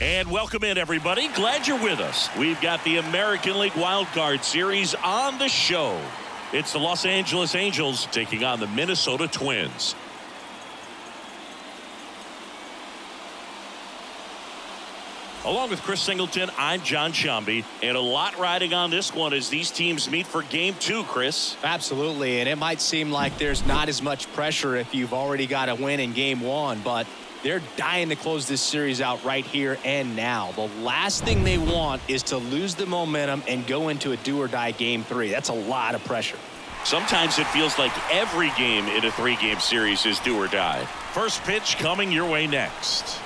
And welcome in, everybody. Glad you're with us. We've got the American League Wild Card Series on the show. It's the Los Angeles Angels taking on the Minnesota Twins. Along with Chris Singleton, I'm John Sciambi, and a lot riding on this one as these teams meet for Game 2, Chris. Absolutely, and it might seem like there's not as much pressure if you've already got a win in Game 1, but they're dying to close this series out right here and now. The last thing they want is to lose the momentum and go into a do-or-die Game 3. That's a lot of pressure. Sometimes it feels like every game in a 3-game series is do or die. First pitch coming your way next.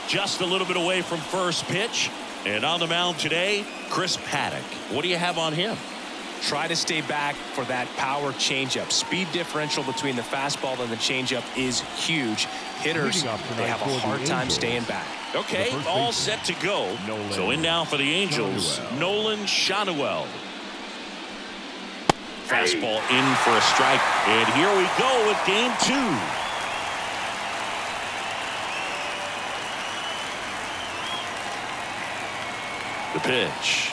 Just a little bit away from first pitch. And on the mound today, Chris Paddack. What do you have on him? Try to stay back for that power changeup. Speed differential between the fastball and the changeup is huge. Hitters, they have a hard time staying back. Okay, all set to go. So in now for the Angels, Nolan Schanuel. Fastball in for a strike. And here we go with Game 2. The pitch.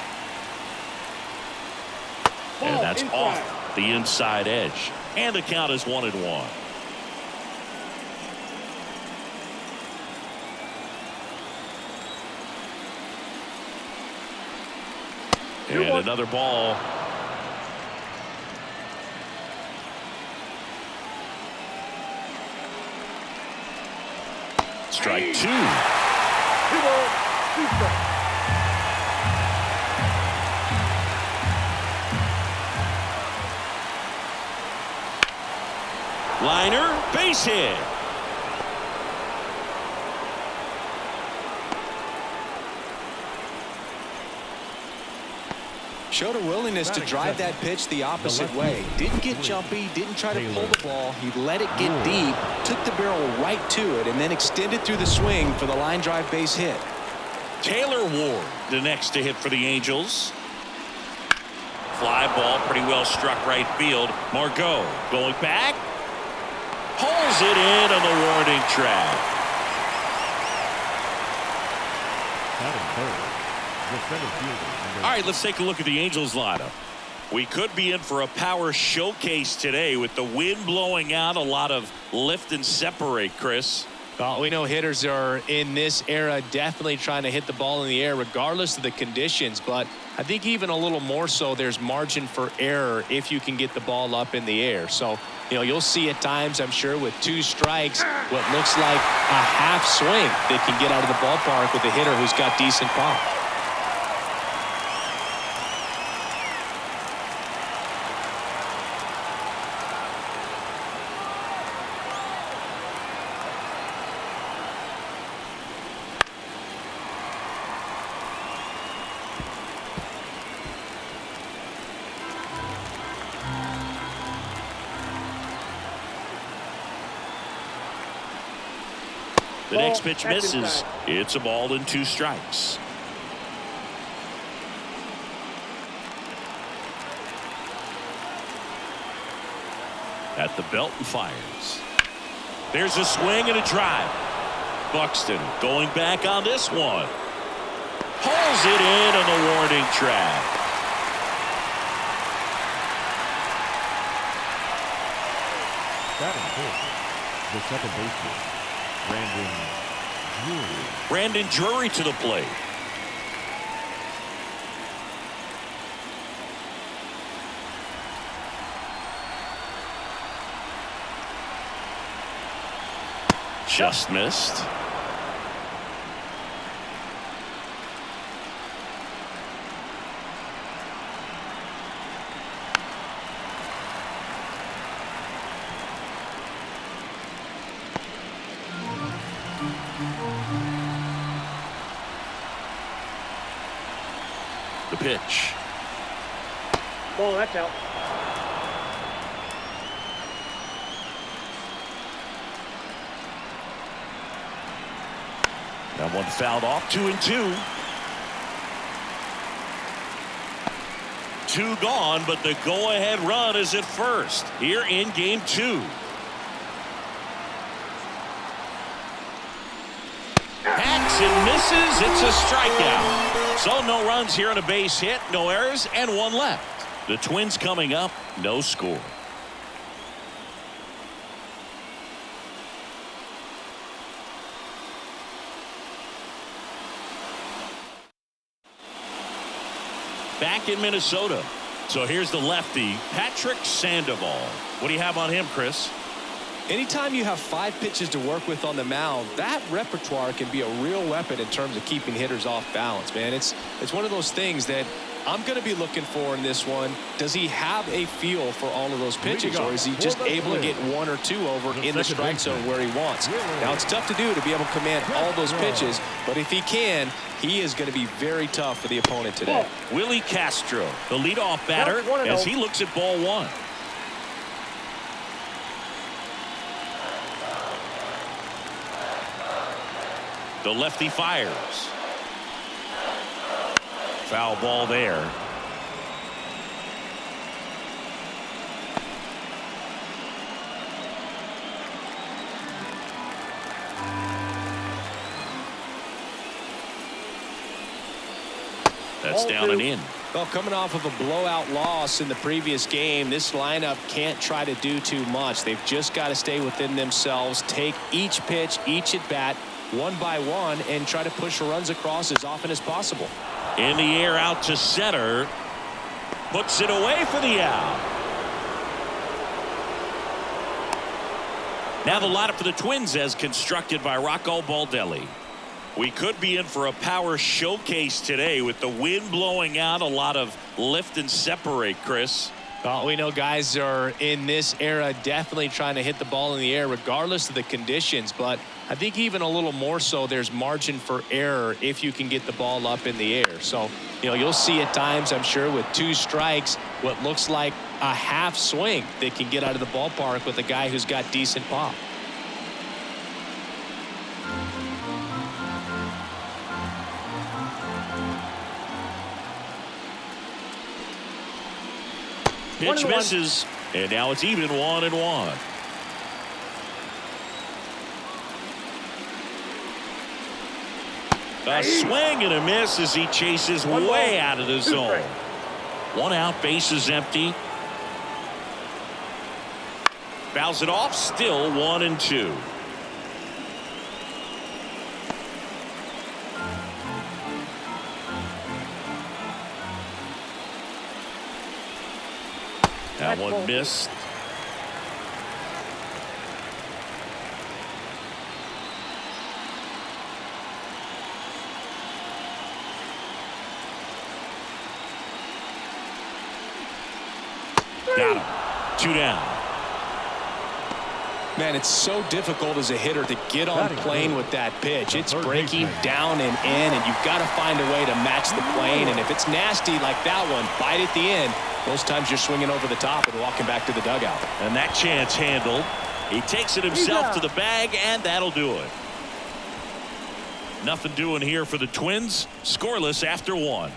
And that's off the inside edge. And the count is 1-1. And another ball. Strike 2. Liner, base hit. Showed a willingness to drive that pitch the opposite way. Didn't get jumpy, didn't try to pull the ball. He let it get deep, took the barrel right to it, and then extended through the swing for the line drive base hit. Taylor Ward, the next to hit for the Angels. Fly ball pretty well struck right field. Margot going back. Pulls it in on the warning track. All right, let's take a look at the Angels lineup. We could be in for a power showcase today with the wind blowing out, a lot of lift and separate, Chris. We know hitters are in this era definitely trying to hit the ball in the air regardless of the conditions, but I think even a little more so there's margin for error if you can get the ball up in the air. So, you'll see at times, I'm sure, with 2 strikes, what looks like a half swing that can get out of the ballpark with a hitter who's got decent power. The next pitch misses. It's a ball and 2 strikes. At the belt and fires. There's a swing and a drive. Buxton going back on this one. Pulls it in on the warning track. The second baseman, Brandon Drury to the plate. Just missed. The pitch. Ball, that's out. That one fouled off, 2-2. 2 gone, but the go-ahead run is at first here in game 2. Hacks and misses. It's a strikeout. So no runs here on a base hit, no errors, and 1 left. The Twins coming up, no score. Back in Minnesota. So here's the lefty, Patrick Sandoval. What do you have on him, Chris? Anytime you have 5 pitches to work with on the mound, that repertoire can be a real weapon in terms of keeping hitters off balance, man. It's one of those things that I'm going to be looking for in this one. Does he have a feel for all of those pitches, or is he just able to get 1 or 2 over in the strike zone where he wants? Now, it's tough to do to be able to command all those pitches, but if he can, he is going to be very tough for the opponent today. Willie Castro, the leadoff batter, as he looks at ball 1. The lefty fires. Foul ball there. That's down and in. Well, coming off of a blowout loss in the previous game, this lineup can't try to do too much. They've just got to stay within themselves, take each pitch, each at bat, 1 by 1, and try to push runs across as often as possible. In the air out to center. Puts it away for the out. Now the lineup for the Twins as constructed by Rocco Baldelli. We could be in for a power showcase today with the wind blowing out, a lot of lift and separate, Chris. Well, we know guys are in this era definitely trying to hit the ball in the air regardless of the conditions, but I think even a little more so there's margin for error if you can get the ball up in the air. So, you'll see at times, I'm sure, with 2 strikes, what looks like a half swing that can get out of the ballpark with a guy who's got decent pop. Pitch misses, and now it's even 1-1. A swing and a miss as he chases way out of the zone. 1 out, base is empty. Fouls it off, still 1-2. That one missed. Got him. 2 down. Man, it's so difficult as a hitter to get on plane with that pitch. It's breaking down and in, and you've got to find a way to match the plane. And if it's nasty like that one, bite at the end, most times you're swinging over the top and walking back to the dugout. And that chance handled. He takes it himself to the bag, and that'll do it. Nothing doing here for the Twins. Scoreless after 1.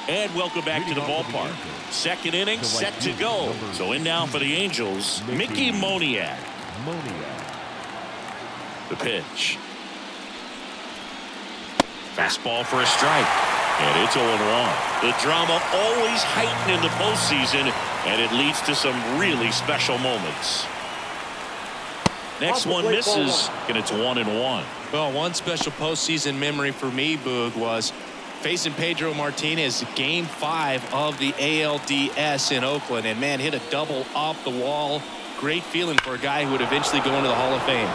And welcome back to the ballpark. Second inning set to go. So in now for the Angels, Mickey Moniak. The pitch. Fastball for a strike. And it's 0-1. The drama always heightened in the postseason, and it leads to some really special moments. Next one misses, and it's 1-1. Well, one special postseason memory for me, Boog, was facing Pedro Martinez game 5 of the ALDS in Oakland, and man, hit a double off the wall. Great feeling for a guy who would eventually go into the Hall of Fame.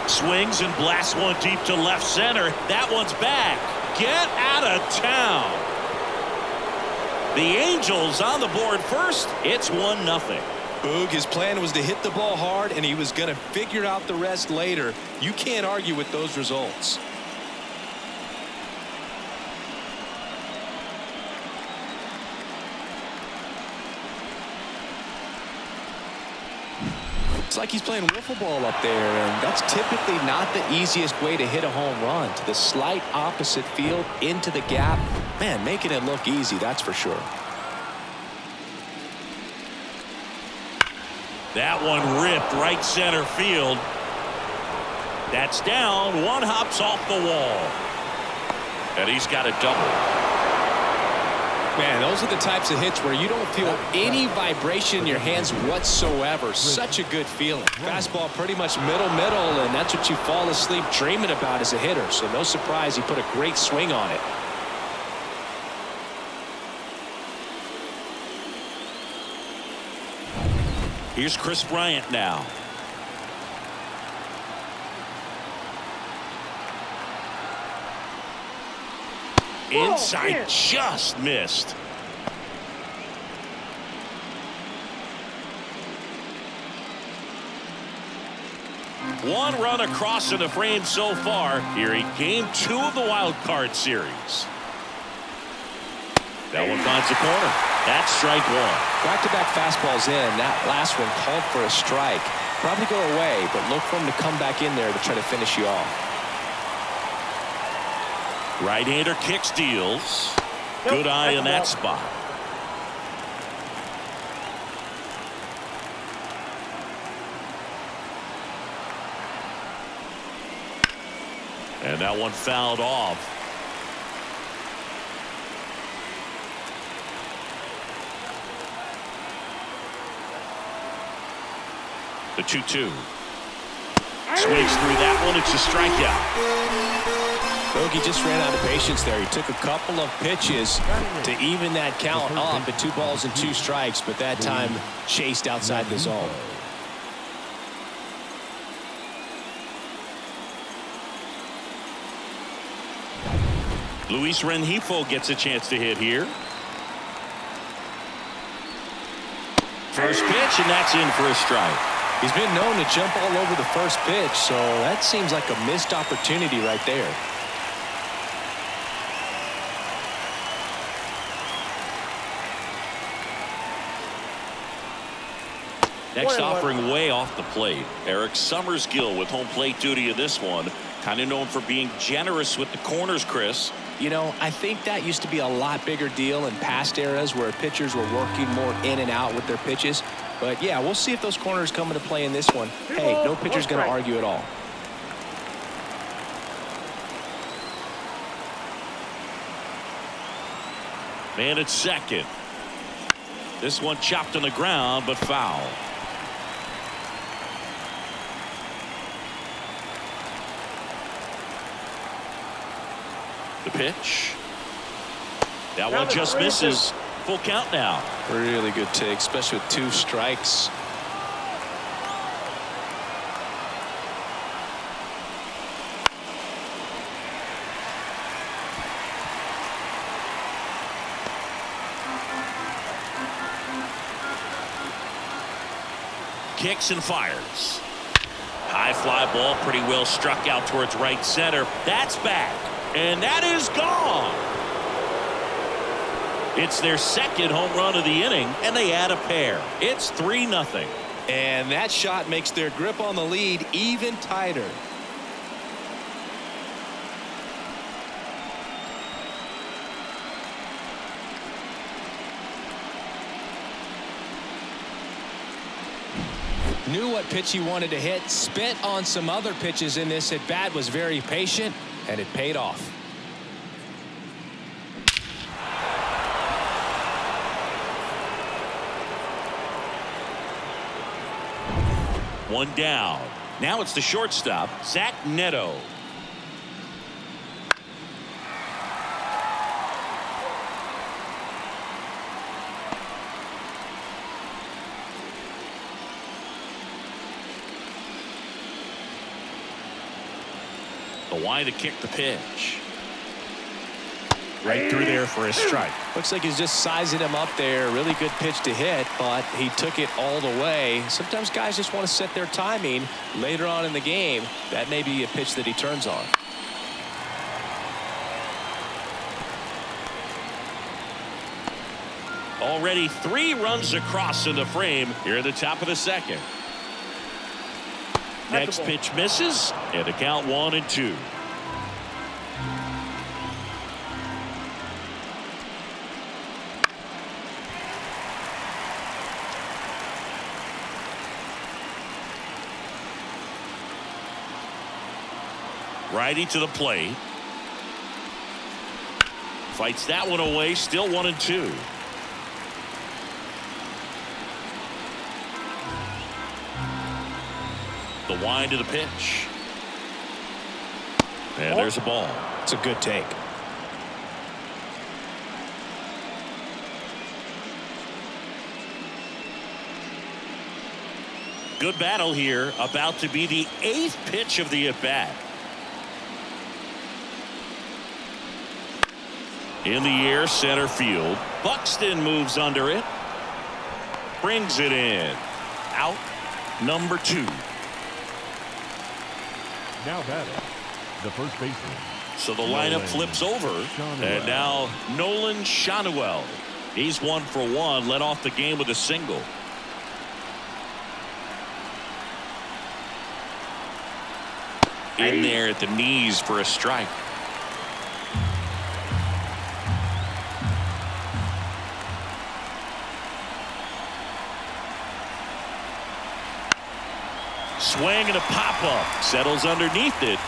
Swings and blasts one deep to left center. That one's back. Get out of town. The Angels on the board first. It's 1-0. Boog, his plan was to hit the ball hard, and he was going to figure out the rest later. You can't argue with those results. It's like he's playing wiffle ball up there, and that's typically not the easiest way to hit a home run. To the slight opposite field, into the gap. Man, making it look easy, that's for sure. That one ripped right center field. That's down. One hops off the wall. And he's got a double. Man, those are the types of hits where you don't feel any vibration in your hands whatsoever. Such a good feeling. Fastball pretty much middle, and that's what you fall asleep dreaming about as a hitter. So no surprise he put a great swing on it. Here's Chris Bryant now. Inside, man. just missed. One run across in the frame so far here in game 2 of the wild card series. That one finds the corner. That's strike one. Back-to-back fastballs in. That last one called for a strike. Probably go away, but look for him to come back in there to try to finish you off. Right-hander kicks, deals. Nope, Good eye in that that's spot. And that one fouled off. The 2-2. Swings through that one. It's a strikeout. Bogey just ran out of patience there. He took a couple of pitches to even that count up at 2 balls and 2 strikes, but that time chased outside the zone. Luis Rengifo gets a chance to hit here. First pitch, and that's in for a strike. He's been known to jump all over the first pitch, so that seems like a missed opportunity right there. Next offering way off the plate. Eric Summersgill with home plate duty in this one. Kind of known for being generous with the corners, Chris. You know, I think that used to be a lot bigger deal in past eras where pitchers were working more in and out with their pitches. But yeah, we'll see if those corners come into play in this one. Hey, no pitcher's going to argue at all. Man at second. This one chopped on the ground, but foul. The pitch. That one just misses. Full count now. Really good take, especially with 2 strikes. Kicks and fires. High fly ball, pretty well struck out towards right center. That's back. And that is gone. It's their second home run of the inning, and they add a pair. It's 3-0. And that shot makes their grip on the lead even tighter. Knew what pitch he wanted to hit, spent on some other pitches in this at bat, was very patient, and it paid off. One down. Now it's the shortstop, Zach Neto. The wide to kick the pitch. Right through there for a strike. Looks like he's just sizing him up there. Really good pitch to hit, but he took it all the way. Sometimes guys just want to set their timing later on in the game. That may be a pitch that he turns on. Already 3 runs across in the frame here at the top of the second. Next ball. pitch misses, and the count 1-2. Righty to the plate. Fights that one away, still 1-2. The wind of the pitch. And there's a ball. It's a good take. Good battle here. About to be the 8th pitch of the at-bat. In the air, center field. Buxton moves under it. Brings it in. Out number 2. Now batting, the first baseman. So the lineup flips over. And now Nolan Schanuel. He's 1 for 1. Led off the game with a single. In there at the knees for a strike. Swing and a pop-up. Settles underneath it.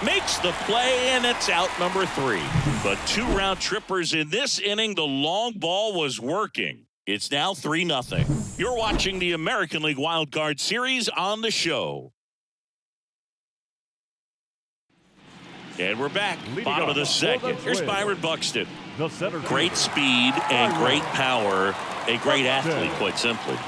Makes the play, and it's out number 3. But 2 round trippers in this inning. The long ball was working. It's now 3-0. You're watching the American League Wild Card Series on the show. And we're back. Bottom of the second. Here's Byron Buxton. The center Great speed and great power. A great athlete, quite simply.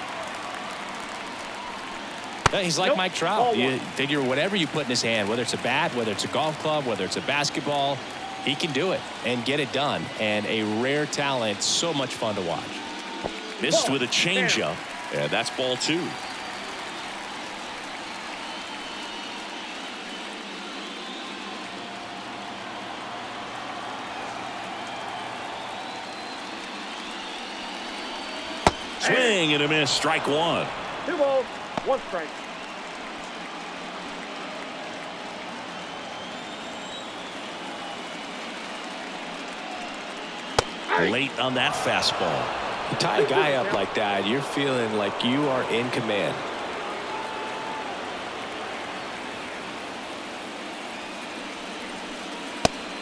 Yeah, he's like Mike Trout. You figure whatever you put in his hand, whether it's a bat, whether it's a golf club, whether it's a basketball, he can do it and get it done. And a rare talent, so much fun to watch. Missed with a changeup, and that's ball 2. Swing and a miss, strike 1. 2 balls, 1 strike. Late on that fastball. You tie a guy up like that, you're feeling like you are in command.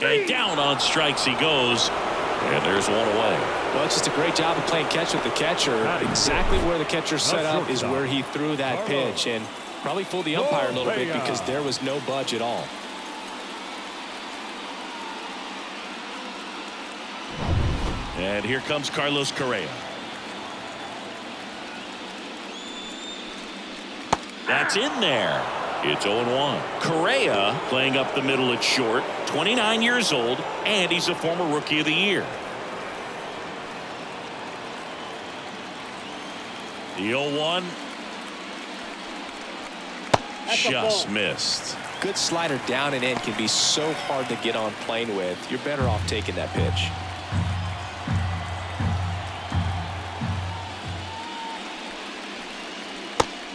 And down on strikes he goes. And there's one away. Well, it's just a great job of playing catch with the catcher. Exactly where the catcher set up is where he threw that pitch, and probably fooled the umpire a little bit because there was no budge at all. And here comes Carlos Correa. That's in there. It's 0-1. Correa playing up the middle at short, 29 years old, and he's a former Rookie of the Year. The 0-1 just missed. Good slider down and in can be so hard to get on plane with. You're better off taking that pitch.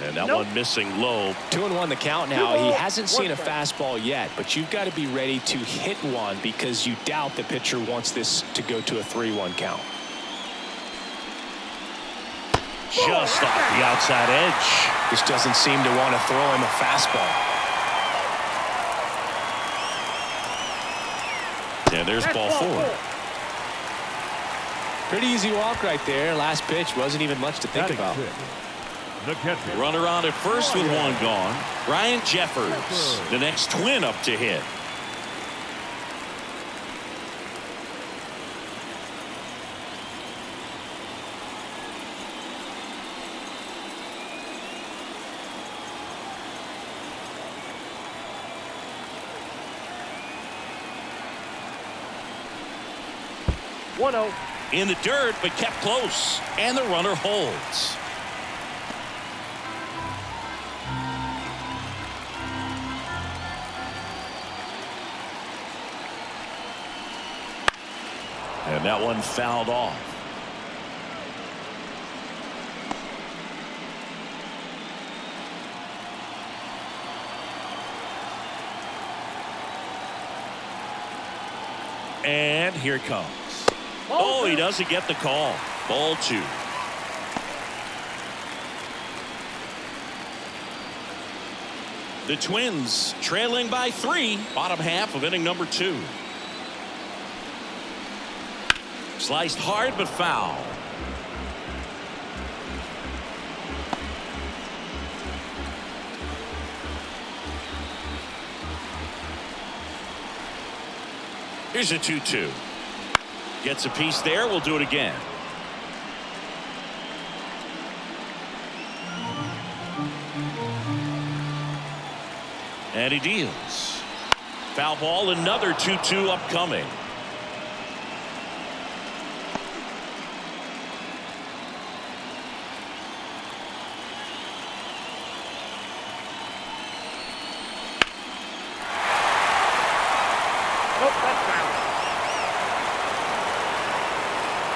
And that one missing low. 2-1 the count now. He hasn't seen a fastball yet, but you've got to be ready to hit one because you doubt the pitcher wants this to go to a 3-1 count. Just off the outside edge. Just doesn't seem to want to throw him a fastball. And there's ball 4. Pretty easy walk right there. Last pitch wasn't even much to think about. The catcher. Runner on at first with 1 gone. Ryan Jeffers, the next Twin up to hit. In the dirt, but kept close, and the runner holds. And that one fouled off. And here it comes. Oh, he doesn't get the call. Ball 2. The Twins trailing by 3. Bottom half of inning number 2. Sliced hard but foul. Here's a 2-2. Gets a piece there. We'll do it again. And he deals. Foul ball. Another 2-2 upcoming.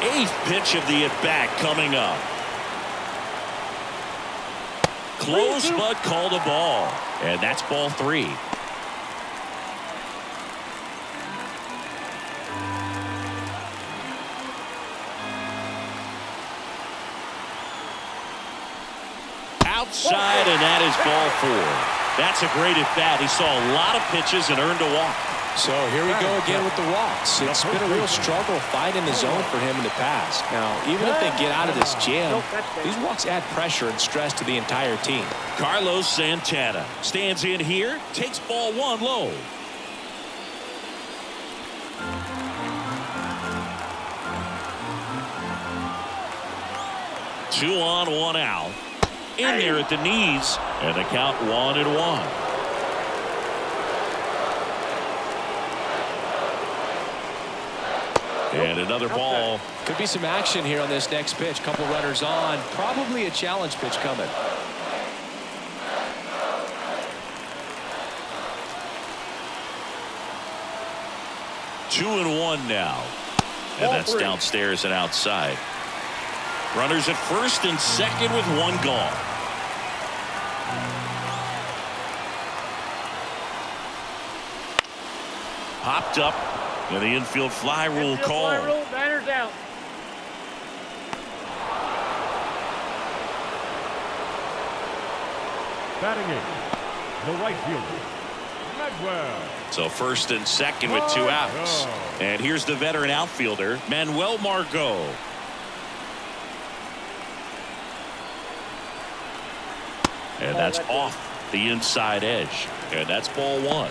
Eighth pitch of the at-bat coming up. Close but called a ball. And that's ball 3. Outside, and that is ball 4. That's a great at-bat. He saw a lot of pitches and earned a walk. So here we go again with the walks. It's been a real struggle finding the zone for him in the past. Now, even if they get out of this jam, these walks add pressure and stress to the entire team. Carlos Santana stands in here, takes ball 1 low. Two on, 1 out. In there at the knees, and the count 1-1. And another ball. Could be some action here on this next pitch. Couple runners on. Probably a challenge pitch coming. Two and 1 now. And that's downstairs and outside. Runners at first and second with 1 gone. Popped up. And the infield fly rule call. Banner's out. Batting in, the right fielder, Manuel. So first and second with 2 outs. And here's the veteran outfielder, Manuel Margot. And that's off the inside edge. And that's ball 1.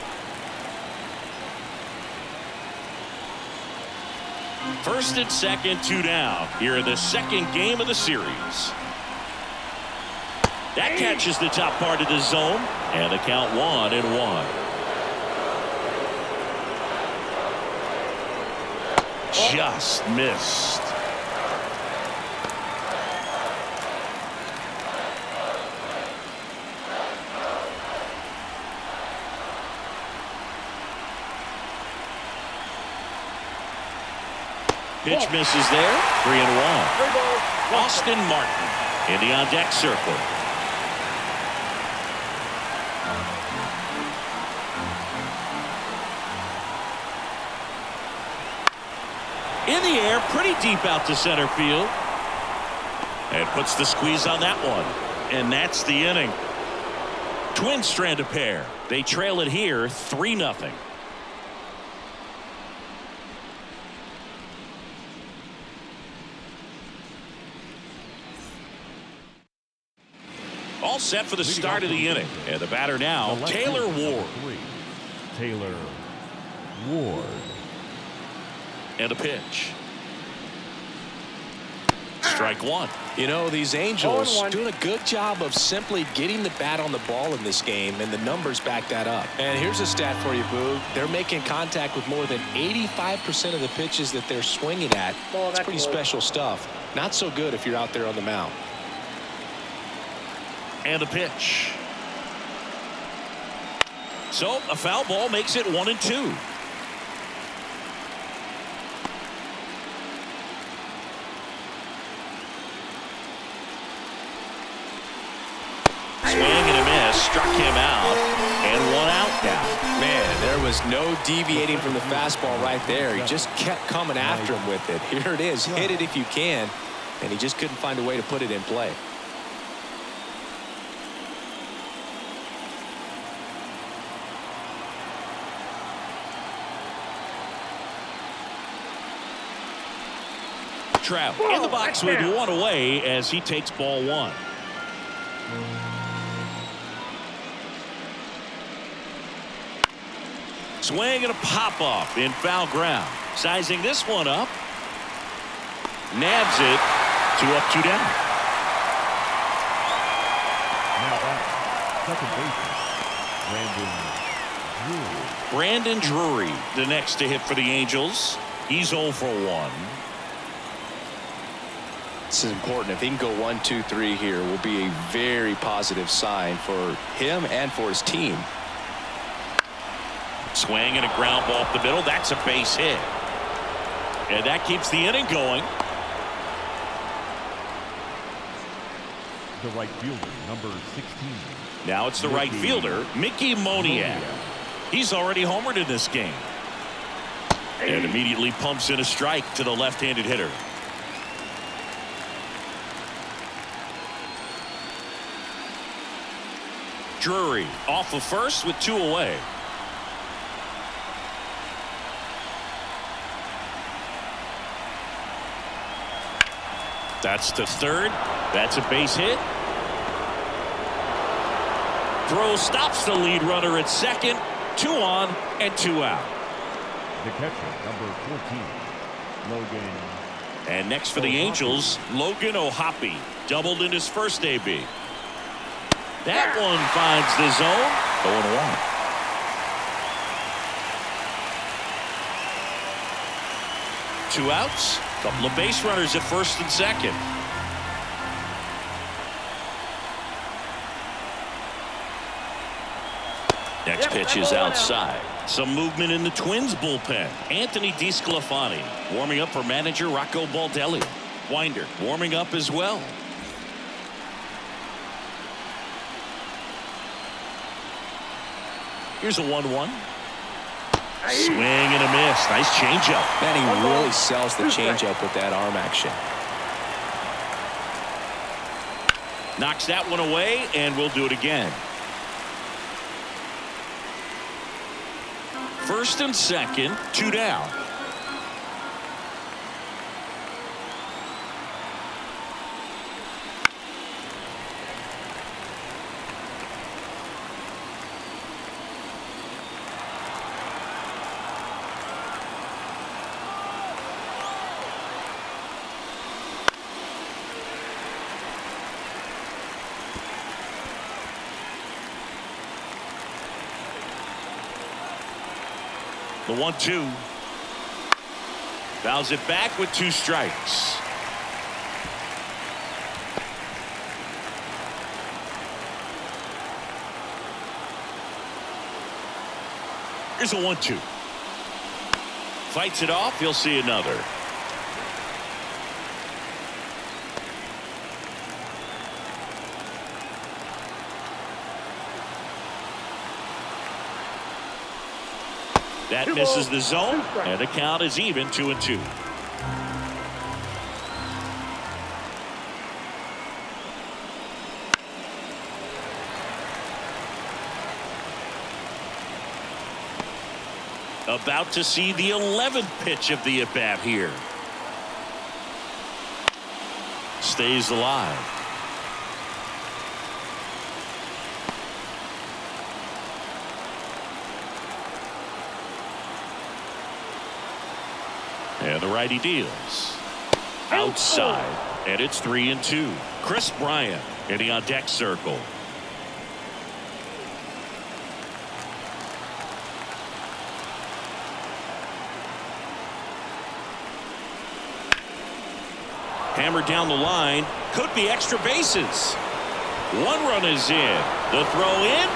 First and second, 2 down. Here in the second game of the series. That catches the top part of the zone. And the count 1-1. Just missed. Pitch misses there. 3-1. Austin Martin in the on-deck circle. In the air, pretty deep out to center field. And puts the squeeze on that one. And that's the inning. Twins strand a pair. They trail it here 3-0. All set for the start of the inning. And the batter now, Taylor Ward. Taylor Ward. And a pitch. Strike 1. You know, these Angels doing a good job of simply getting the bat on the ball in this game, and the numbers back that up. And here's a stat for you, Boog. They're making contact with more than 85% of the pitches that they're swinging at. That's pretty special stuff. Not so good if you're out there on the mound. And a pitch. So a foul ball makes it 1-2. Swing and a miss, struck him out, and 1 out now. Man, there was no deviating from the fastball right there. He just kept coming after him with it. Here it is. Hit it if you can. And he just couldn't find a way to put it in play. Trout in the box with one away as he takes ball one. Swing and a pop-off in foul ground. Sizing this one up. Nabs it. 2 up, 2 down. Now back, second baseman, Brandon Drury, the next to hit for the Angels. He's 0 for 1. This is important. If he can go 1, 2, 3 here, will be a very positive sign for him and for his team. Swing and a ground ball up the middle. That's a base hit. And that keeps the inning going. The right fielder, number 16. Now it's the right fielder, Mickey Moniak. He's already homered in this game. And immediately pumps in a strike to the left-handed hitter. Drury off of first with 2 away. That's to third. That's a base hit. Throw stops the lead runner at second. 2 on and 2 out. The catcher, number 14, Logan. And next for the Angels, Logan O'Hoppe. Doubled in his first AB. That one finds the zone. 0-1. 2 outs. Couple of base runners at first and second. Next pitch is outside. Some movement in the Twins bullpen. Anthony DeSclafani warming up for manager Rocco Baldelli. Winder warming up as well. Here's a 1-1. Swing and a miss. Nice changeup. Man, he really sells the changeup with that arm action. Knocks that one away, and we'll do it again. First and second, 2 down. The 1-2. Fouls it back with 2 strikes. Here's a 1-2. Fights it off. He'll see another. That misses the zone, and the count is even 2-2. About to see the 11th pitch of the at-bat here. Stays alive. And the righty deals. Outside. And it's 3-2. Chris Bryant in the on deck circle. Hammered down the line. Could be extra bases. 1 run is in. The throw in.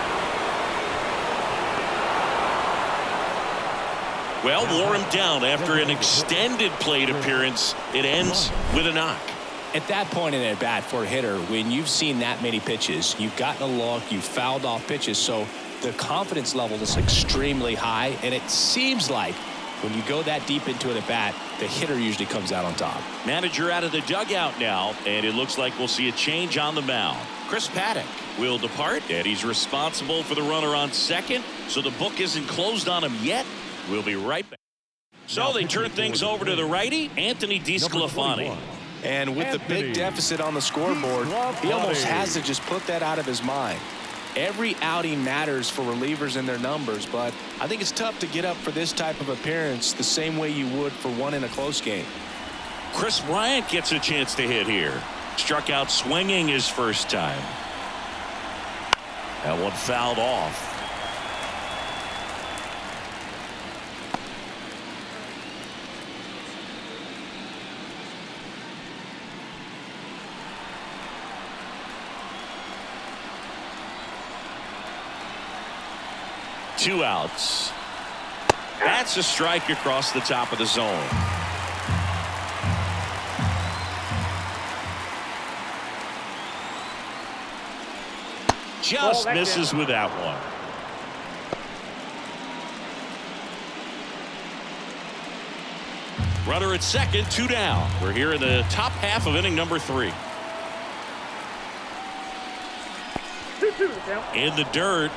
Well, wore him down after an extended plate appearance. It ends with a knock. At that point in at bat for a hitter, when you've seen that many pitches, you've gotten a look, you've fouled off pitches, so the confidence level is extremely high, and it seems like when you go that deep into an at-bat, the hitter usually comes out on top. Manager out of the dugout now, and it looks like we'll see a change on the mound. Chris Paddock will depart, and he's responsible for the runner on second, so the book isn't closed on him yet. We'll be right back. So they turn things over to the righty, Anthony DeSclafani. And with the big deficit on the scoreboard, he almost has to just put that out of his mind. Every outing matters for relievers and their numbers, but I think it's tough to get up for this type of appearance the same way you would for one in a close game. Chris Bryant gets a chance to hit here. Struck out swinging his first time. That one fouled off. Two outs. That's a strike across the top of the zone. Just misses with that one. Runner at second, 2 down. We're here in the top half of inning number 3. In the dirt.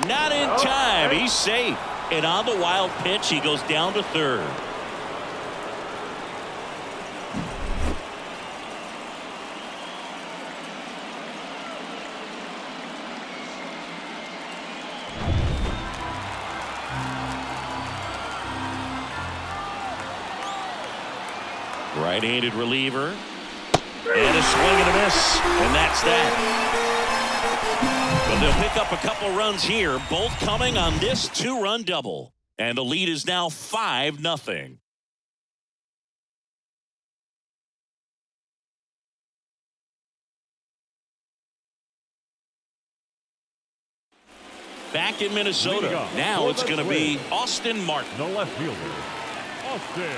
Not in time. He's safe. And on the wild pitch, he goes down to third. Right-handed reliever. And a swing and a miss. And that's that. But they'll pick up a couple runs here, both coming on this 2-run double. And the lead is now 5-0. Back in Minnesota. Now it's going to be Austin Martin. The left fielder, Austin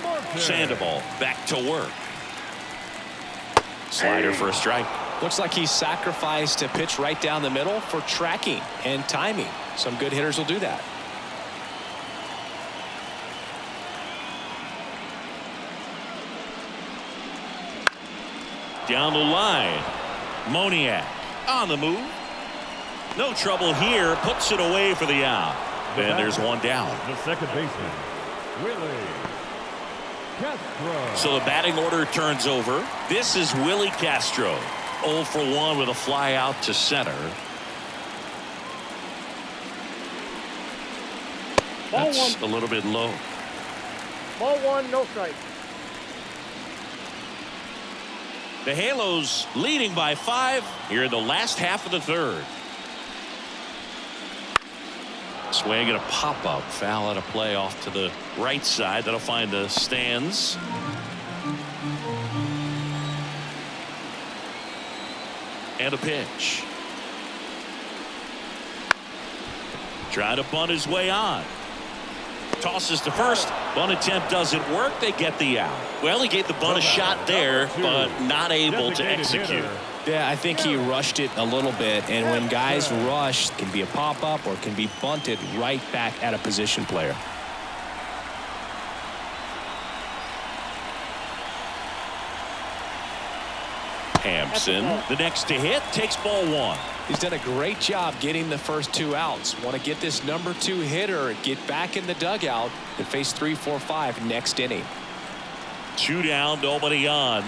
Martin. Sandoval back to work. Slider for a strike. Looks like he sacrificed a pitch right down the middle for tracking and timing. Some good hitters will do that. Down the line. Moniak on the move. No trouble here. Puts it away for the out. And there's one down. The second baseman, Willie Castro. So the batting order turns over. This is Willie Castro. 0 for 1 with a fly out to center. That's a little bit low. Ball 1, no strike. The Halos leading by 5 here in the last half of the third. Swing and a pop-up. Foul out of play off to the right side. That'll find the stands. And a pitch. Trying to bunt his way on. Tosses to first. Bunt attempt doesn't work. They get the out. Well, he gave the bunt a shot there, but not able to execute. Yeah, I think he rushed it a little bit, and when guys rush, it can be a pop-up or it can be bunted right back at a position player. Hampson, the next to hit, takes ball 1. He's done a great job getting the first 2 outs. Want to get this number 2 hitter, get back in the dugout, and face 3, 4, 5 next inning. 2 down, nobody on.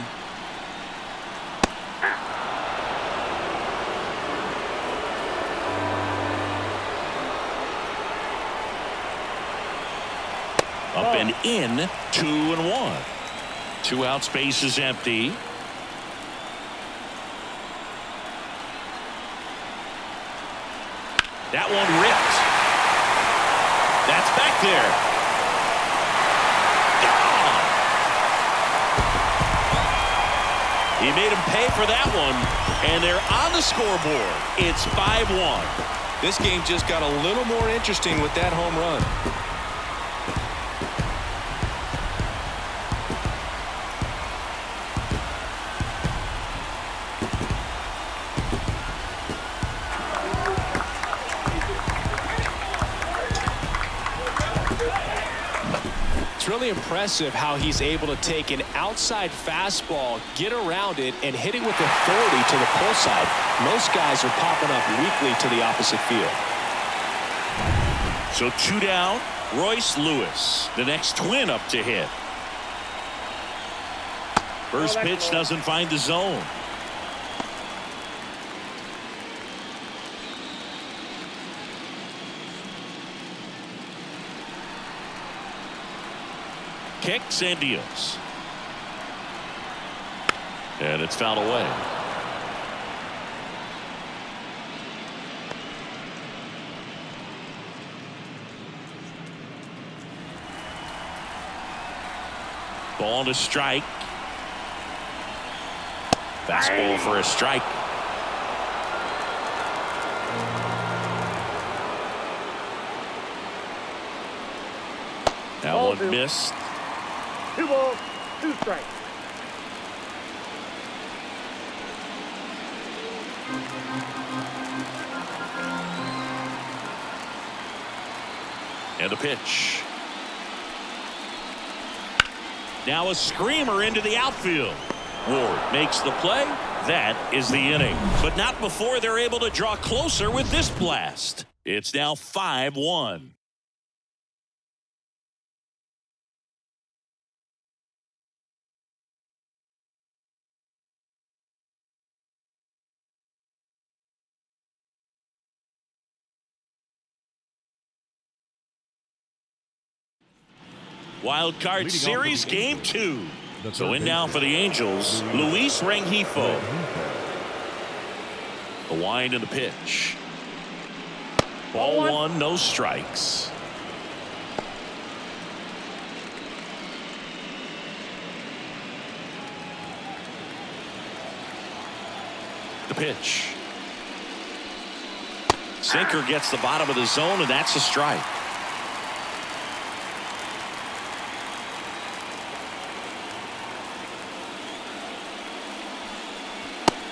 Up and in, 2-1. 2 out, space is empty. That one ripped. That's back there. Gone. He made him pay for that one, and they're on the scoreboard. It's 5-1. This game just got a little more interesting with that home run. really impressive how he's able to take an outside fastball, get around it, and hit it with authority to the pull side. Most guys are popping up weakly to the opposite field. So 2 down, Royce Lewis, the next Twin up to hit. First pitch doesn't find the zone. Kicks and deals. And it's fouled away. Ball to strike. Fastball for a strike. That one missed. 2 balls, 2 strikes. And the pitch. Now a screamer into the outfield. Ward makes the play. That is the inning. But not before they're able to draw closer with this blast. It's now 5-1. Wild Card Series Game 2. So in now for the Angels, Luis Rengifo. The wind and the pitch. Ball 1, no strikes. The pitch. Sinker gets the bottom of the zone, and that's a strike.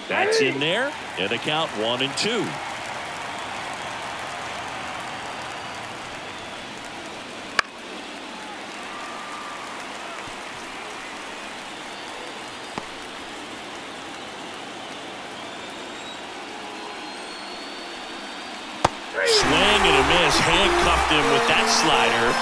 That's in there, and a count 1-2. Swing and a miss, handcuffed him with that slider.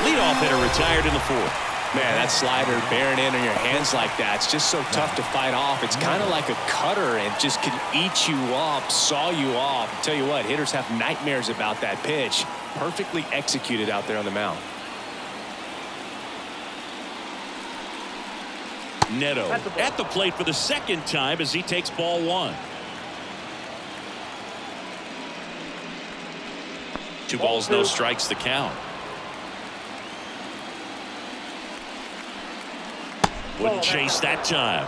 Leadoff hitter retired in the 4th. Man, that slider bearing in on your hands like that, it's just so tough to fight off. It's kind of like a cutter and just can eat you up, saw you off. I'll tell you what, hitters have nightmares about that pitch. Perfectly executed out there on the mound. Neto at the plate for the second time as he takes ball 1. 2 balls, no strikes, the count. Wouldn't chase that time.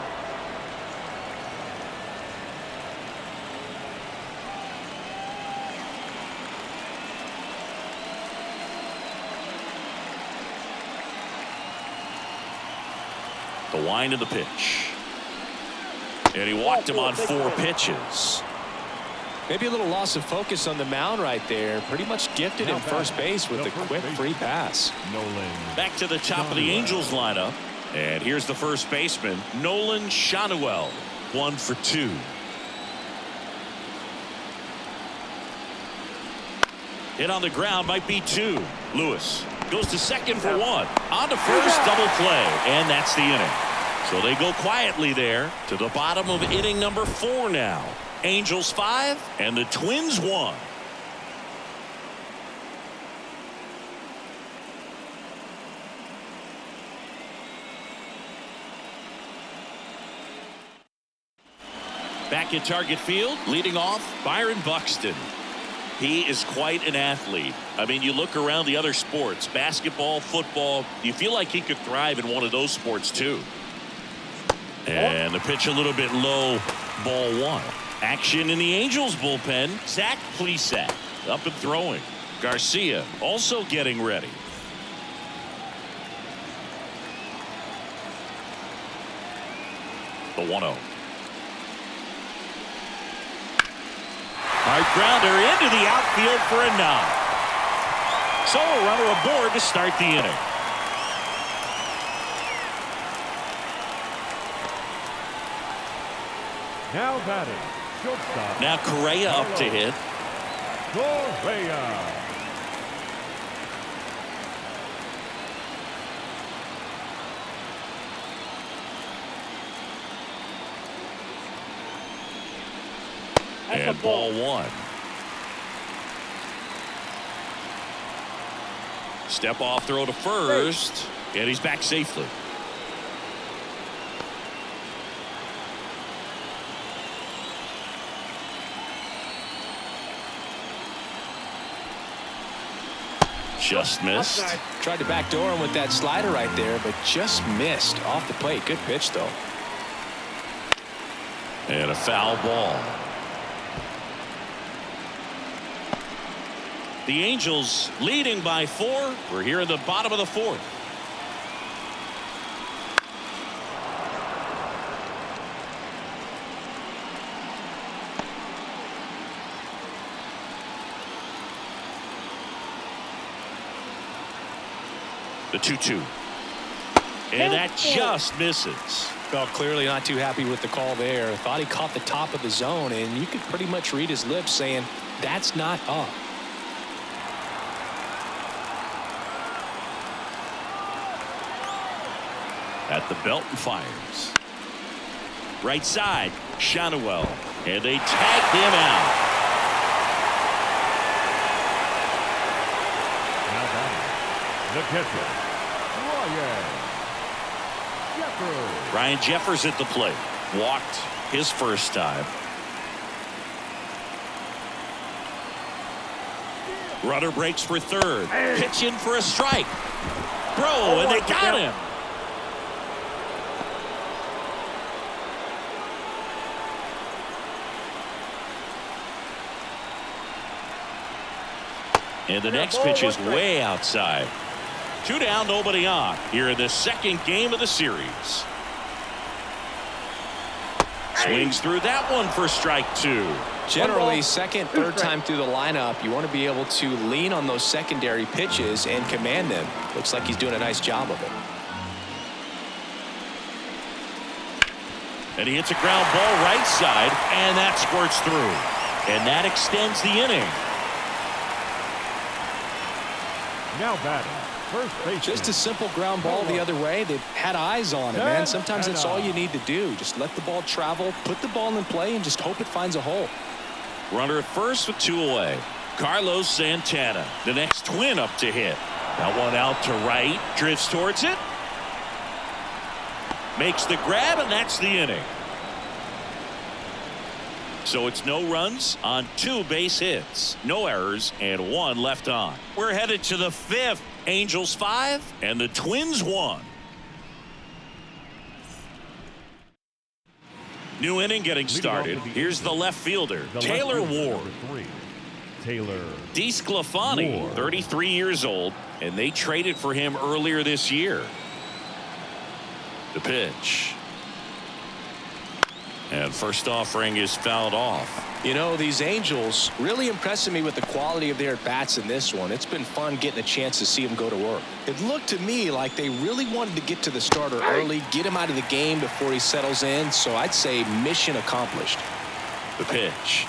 The wind of the pitch. And he walked him on 4 pitches. Maybe a little loss of focus on the mound right there. Pretty much gifted in first base with a quick free pass. Back to the top of the Angels lineup. And here's the first baseman, Nolan Schanuel, 1 for 2. Hit on the ground, might be 2. Lewis goes to second for 1. On to first, double play, and that's the inning. So they go quietly there to the bottom of inning number 4 now. Angels 5 and the Twins 1. Back at Target Field, leading off, Byron Buxton. He is quite an athlete. I mean, you look around the other sports, basketball, football, you feel like he could thrive in one of those sports too. And the pitch a little bit low, ball 1. Action in the Angels bullpen, Zach Plesac up and throwing. Garcia also getting ready. The 1-0. Hard grounder into the outfield for a knock. So a runner aboard to start the inning. Now batting, shortstop. Now Correa up to hit. Correa. And ball one. Step off throw to first. And he's back safely. Just missed. Tried to backdoor him with that slider right there, but just missed off the plate. Good pitch, though. And a foul ball. The Angels leading by 4. We're here in the bottom of the 4th. The 2-2. And that just misses. Well, clearly not too happy with the call there. Thought he caught the top of the zone, and you could pretty much read his lips saying, that's not up. At the belt and fires. Right side, Schanuel. And they tag him out. Now batting, the catcher, Ryan Jeffers at the plate. Walked his first time. Runner breaks for third. Pitch in for a strike. Throw, and they got him. And the next pitch is way outside. 2 down, nobody on here in the second game of the series. Swings through that one for strike 2. Generally, second, third time through the lineup, you want to be able to lean on those secondary pitches and command them. Looks like he's doing a nice job of it. And he hits a ground ball right side, and that squirts through. And that extends the inning. Now batting, first base. Just a simple ground ball the other way. They've had eyes on it, man. Sometimes that's all you need to do. Just let the ball travel, put the ball in play, and just hope it finds a hole. Runner at first with 2 away. Carlos Santana, the next Twin up to hit. That one out to right, drifts towards it. Makes the grab, and that's the inning. So it's no runs on 2 base hits, no errors, and 1 left on. We're headed to the 5th. Angels 5 and the Twins 1. New inning getting started. Here's the left fielder, Taylor Ward. Taylor DeSclafani, Ward. 33 years old, and they traded for him earlier this year. The pitch. And first offering is fouled off. You know, these Angels really impressing me with the quality of their at-bats in this one. It's been fun getting a chance to see them go to work. It looked to me like they really wanted to get to the starter early, get him out of the game before he settles in. So I'd say mission accomplished. The pitch.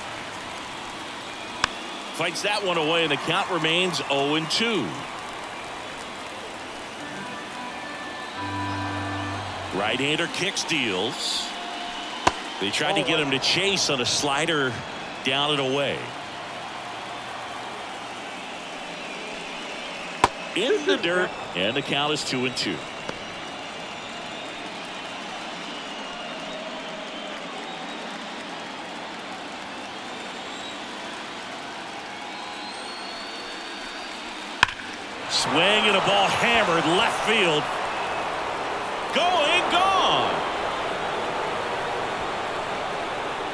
Fights that one away, and the count remains 0-2. Right-hander kicks, deals. They tried to get him to chase on a slider down and away. In the dirt, and the count is 2-2. Swing and a ball hammered left field. Going, gone.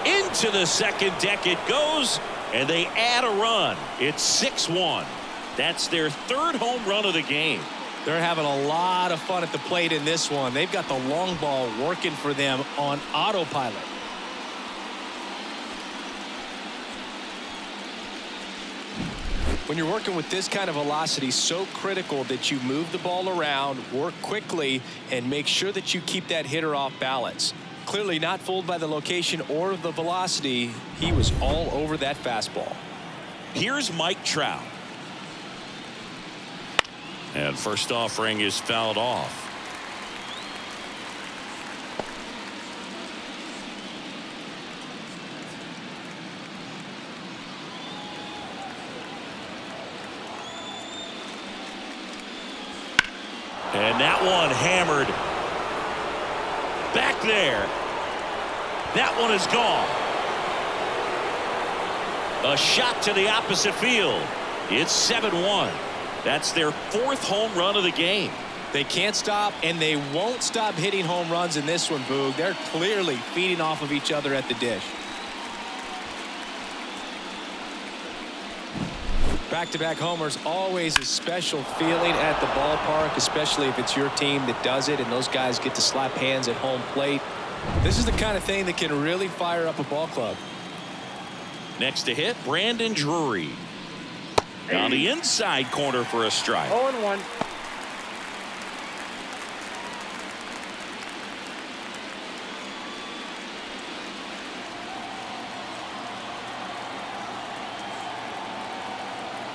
Into the second deck it goes, and they add a run. It's 6-1. That's their 3rd home run of the game. They're having a lot of fun at the plate in this one. They've got the long ball working for them on autopilot. When you're working with this kind of velocity, so critical that you move the ball around, work quickly, and make sure that you keep that hitter off balance. Clearly not fooled by the location or the velocity. He was all over that fastball. Here's Mike Trout. And first offering is fouled off. And that one hammered back there. That one is gone. A shot to the opposite field. It's 7-1. That's their 4th home run of the game. They can't stop, and they won't stop hitting home runs in this one, Boog. They're clearly feeding off of each other at the dish. Back-to-back homers, always a special feeling at the ballpark, especially if it's your team that does it and those guys get to slap hands at home plate. This is the kind of thing that can really fire up a ball club. Next to hit, Brandon Drury. On the inside corner for a strike. 0-1.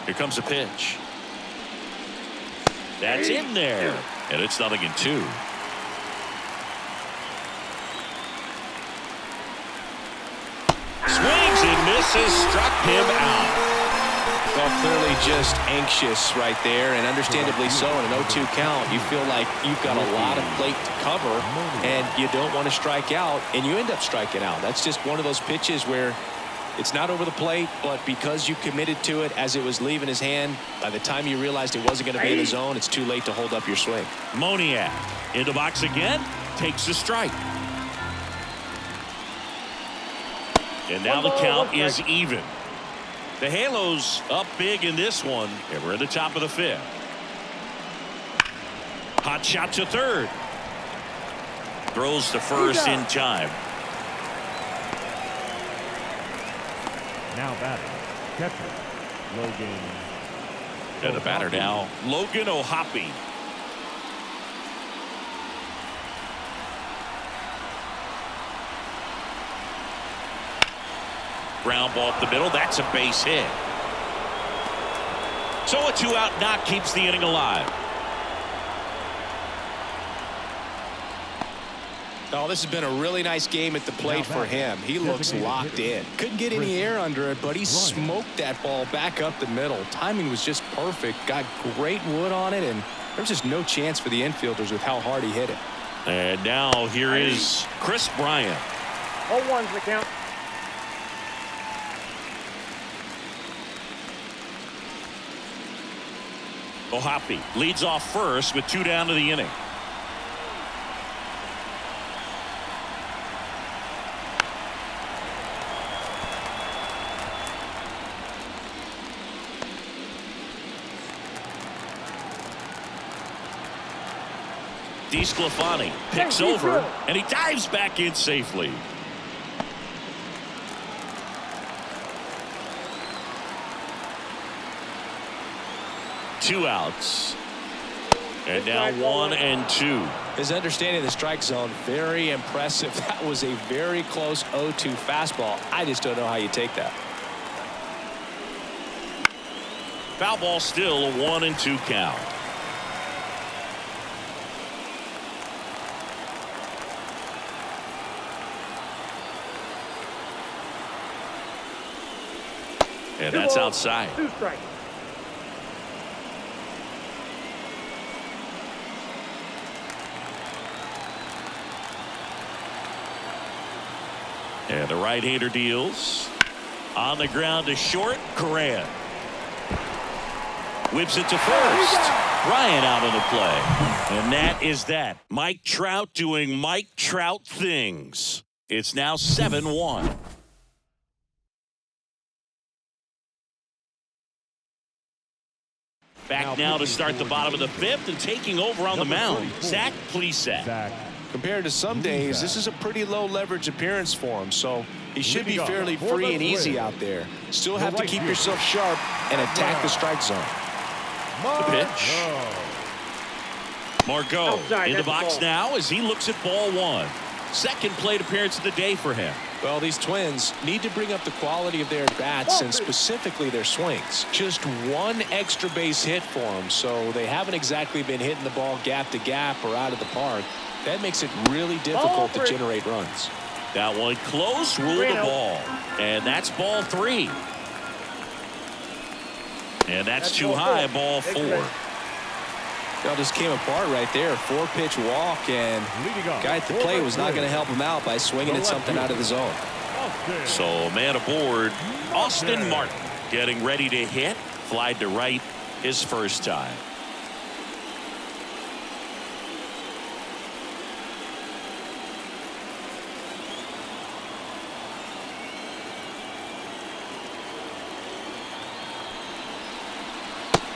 Here comes a pitch. That's in there. And it's 0-2. Swings and misses. Struck him out. Well, clearly just anxious right there, and understandably so. In an 0-2 count, you feel like you've got a lot of plate to cover, and you don't want to strike out, and you end up striking out. That's just one of those pitches where it's not over the plate, but because you committed to it as it was leaving his hand, by the time you realized it wasn't going to be in the zone, it's too late to hold up your swing. Moniak in the box again, takes a strike. And now the count is even. The Halos up big in this one, and we're in the top of the 5th. Hot shot to third. Throws to first in time. Now batting, catcher, Logan. And the batter now, Logan O'Hoppe. Ground ball up the middle. That's a base hit. So a 2-out knock keeps the inning alive. Oh, this has been a really nice game at the plate for him. He looks locked in. Couldn't get any air under it, but he smoked that ball back up the middle. Timing was just perfect. Got great wood on it, and there was just no chance for the infielders with how hard he hit it. And now here is Chris Bryant. 0-1's the count. O'Hoppe leads off first with 2 down to the inning. DeSclafani picks over, and he dives back in safely. Two outs. And now 1-2. His understanding of the strike zone, very impressive. That was a very close 0-2 fastball. I just don't know how you take that. Foul ball, still a 1-2 count. And that's outside. 2 strikes. And the right-hander deals. On the ground to short, Correa. Whips it to first. Bryant out of the play. And that is that. Mike Trout doing Mike Trout things. It's now 7-1. Back now to start the bottom of the 5th, and taking over on the mound, Zach Plesac. Compared to some days, this is a pretty low leverage appearance for him, so he should be fairly free and easy out there. Still have to keep yourself sharp and attack the strike zone. The pitch. Margot in the box now as he looks at ball 1. Second plate appearance of the day for him. Well, these Twins need to bring up the quality of their bats and specifically their swings. Just one extra base hit for them, so they haven't exactly been hitting the ball gap to gap or out of the park. That makes it really difficult to generate runs. That one close, rule the ball. And that's ball 3. And that's too high, ball 4. It all just came apart right there. 4-pitch walk, and guy at the plate was not going to help him out by swinging at something out of the zone. So man aboard, Austin Martin getting ready to hit. Flied to right his first time.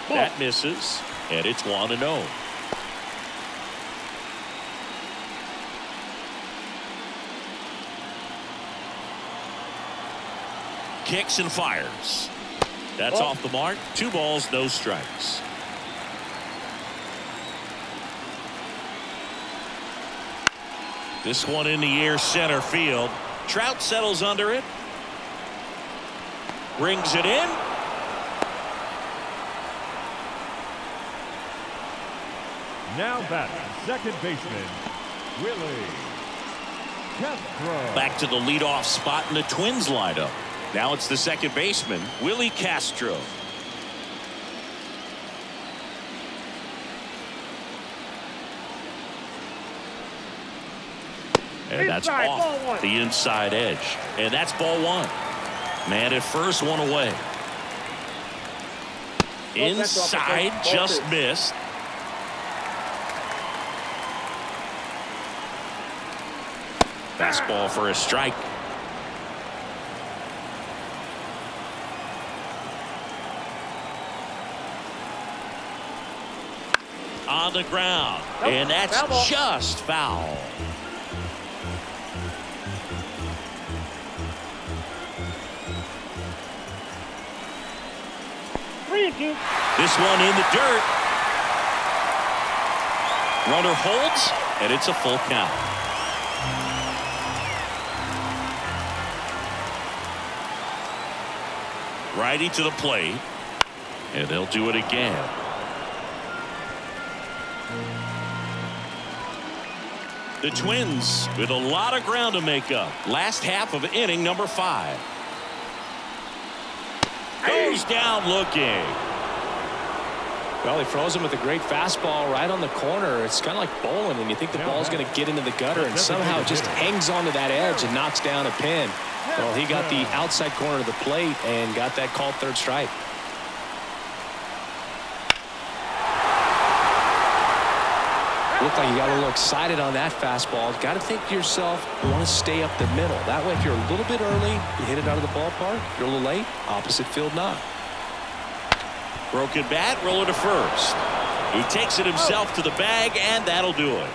That misses, and it's 1-0. Kicks and fires. That's off the mark. 2 balls, no strikes. This one in the air, center field. Trout settles under it. Brings it in. Now batting, second baseman, Willie Castro. Back to the leadoff spot in the Twins lineup. Now it's the second baseman, Willie Castro. And that's off the inside edge. And that's ball 1. Man at first, 1 away. Inside, just missed. Fastball for a strike. On the ground. And that's just foul. This one in the dirt. Runner holds, and it's a full count. Righty to the plate, and they'll do it again. The Twins with a lot of ground to make up. Last half of inning number 5. Goes down looking. Well, he throws him with a great fastball right on the corner. It's kind of like bowling, and you think the ball's going to get into the gutter, and somehow it just hangs onto that edge and knocks down a pin. Well, he got the outside corner of the plate and got that called third strike. Looked like you got a little excited on that fastball. Got to think to yourself, you want to stay up the middle. That way, if you're a little bit early, you hit it out of the ballpark. If you're a little late, opposite field knock. Broken bat, roller to first. He takes it himself to the bag, and that'll do it.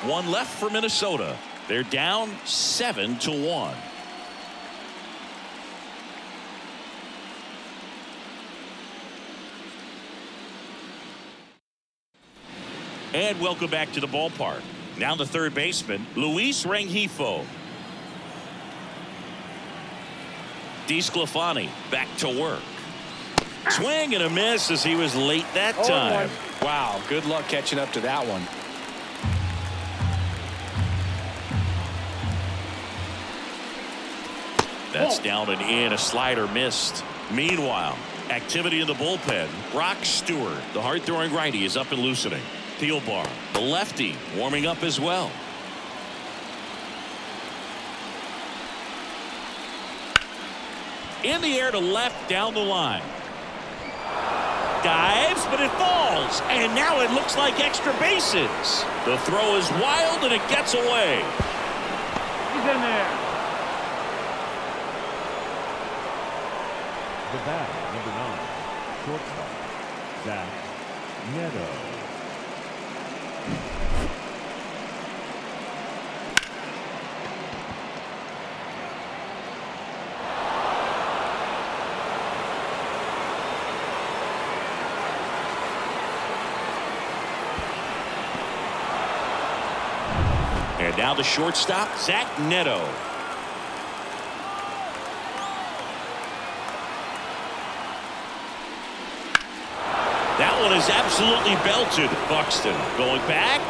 One left for Minnesota. They're down 7-1. And welcome back to the ballpark. Now the third baseman, Luis Rengifo. DeSclafani back to work. Swing and a miss as he was late that time. Wow, good luck catching up to that one. That's down and in. A slider missed. Meanwhile, activity in the bullpen. Brock Stewart, the hard-throwing righty, is up and loosening. Thielbar, the lefty, warming up as well. In the air to left down the line. Dives, but it falls. And now it looks like extra bases. The throw is wild and it gets away. He's in there. The bat, number 9, shortstop, Zach Neto. now the shortstop, Zach Neto. That one is absolutely belted. Buxton going back.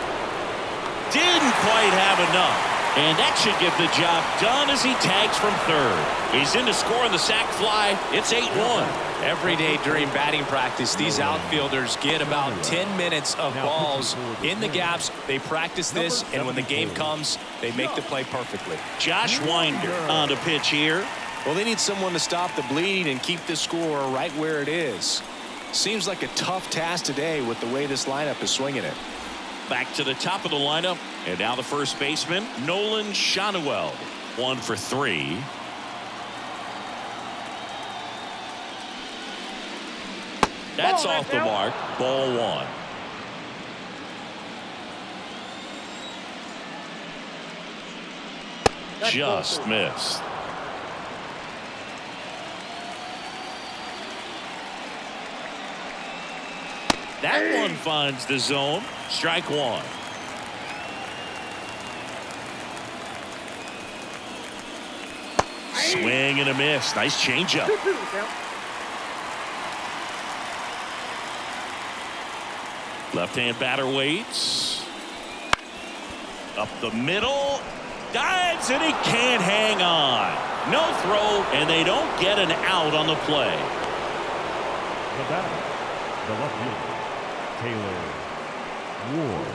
Didn't quite have enough. And that should get the job done as he tags from third. He's in to score on the sac fly. It's 8-1. Every day during batting practice, these outfielders get about 10 minutes of balls in the gaps. They practice this, and when the game comes, they make the play perfectly. Josh Winder on the pitch here. Well, they need someone to stop the bleeding and keep the score right where it is. Seems like a tough task today with the way this lineup is swinging it. Back to the top of the lineup, and now the first baseman, Nolan Schanuel. 1 for 3. That's off the mark. Ball 1. Just missed. That one finds the zone. Strike 1. Swing and a miss. Nice changeup. Left-hand batter waits. Up the middle. Dives and he can't hang on. No throw, and they don't get an out on the play. The batter, the left fielder, Taylor Ward.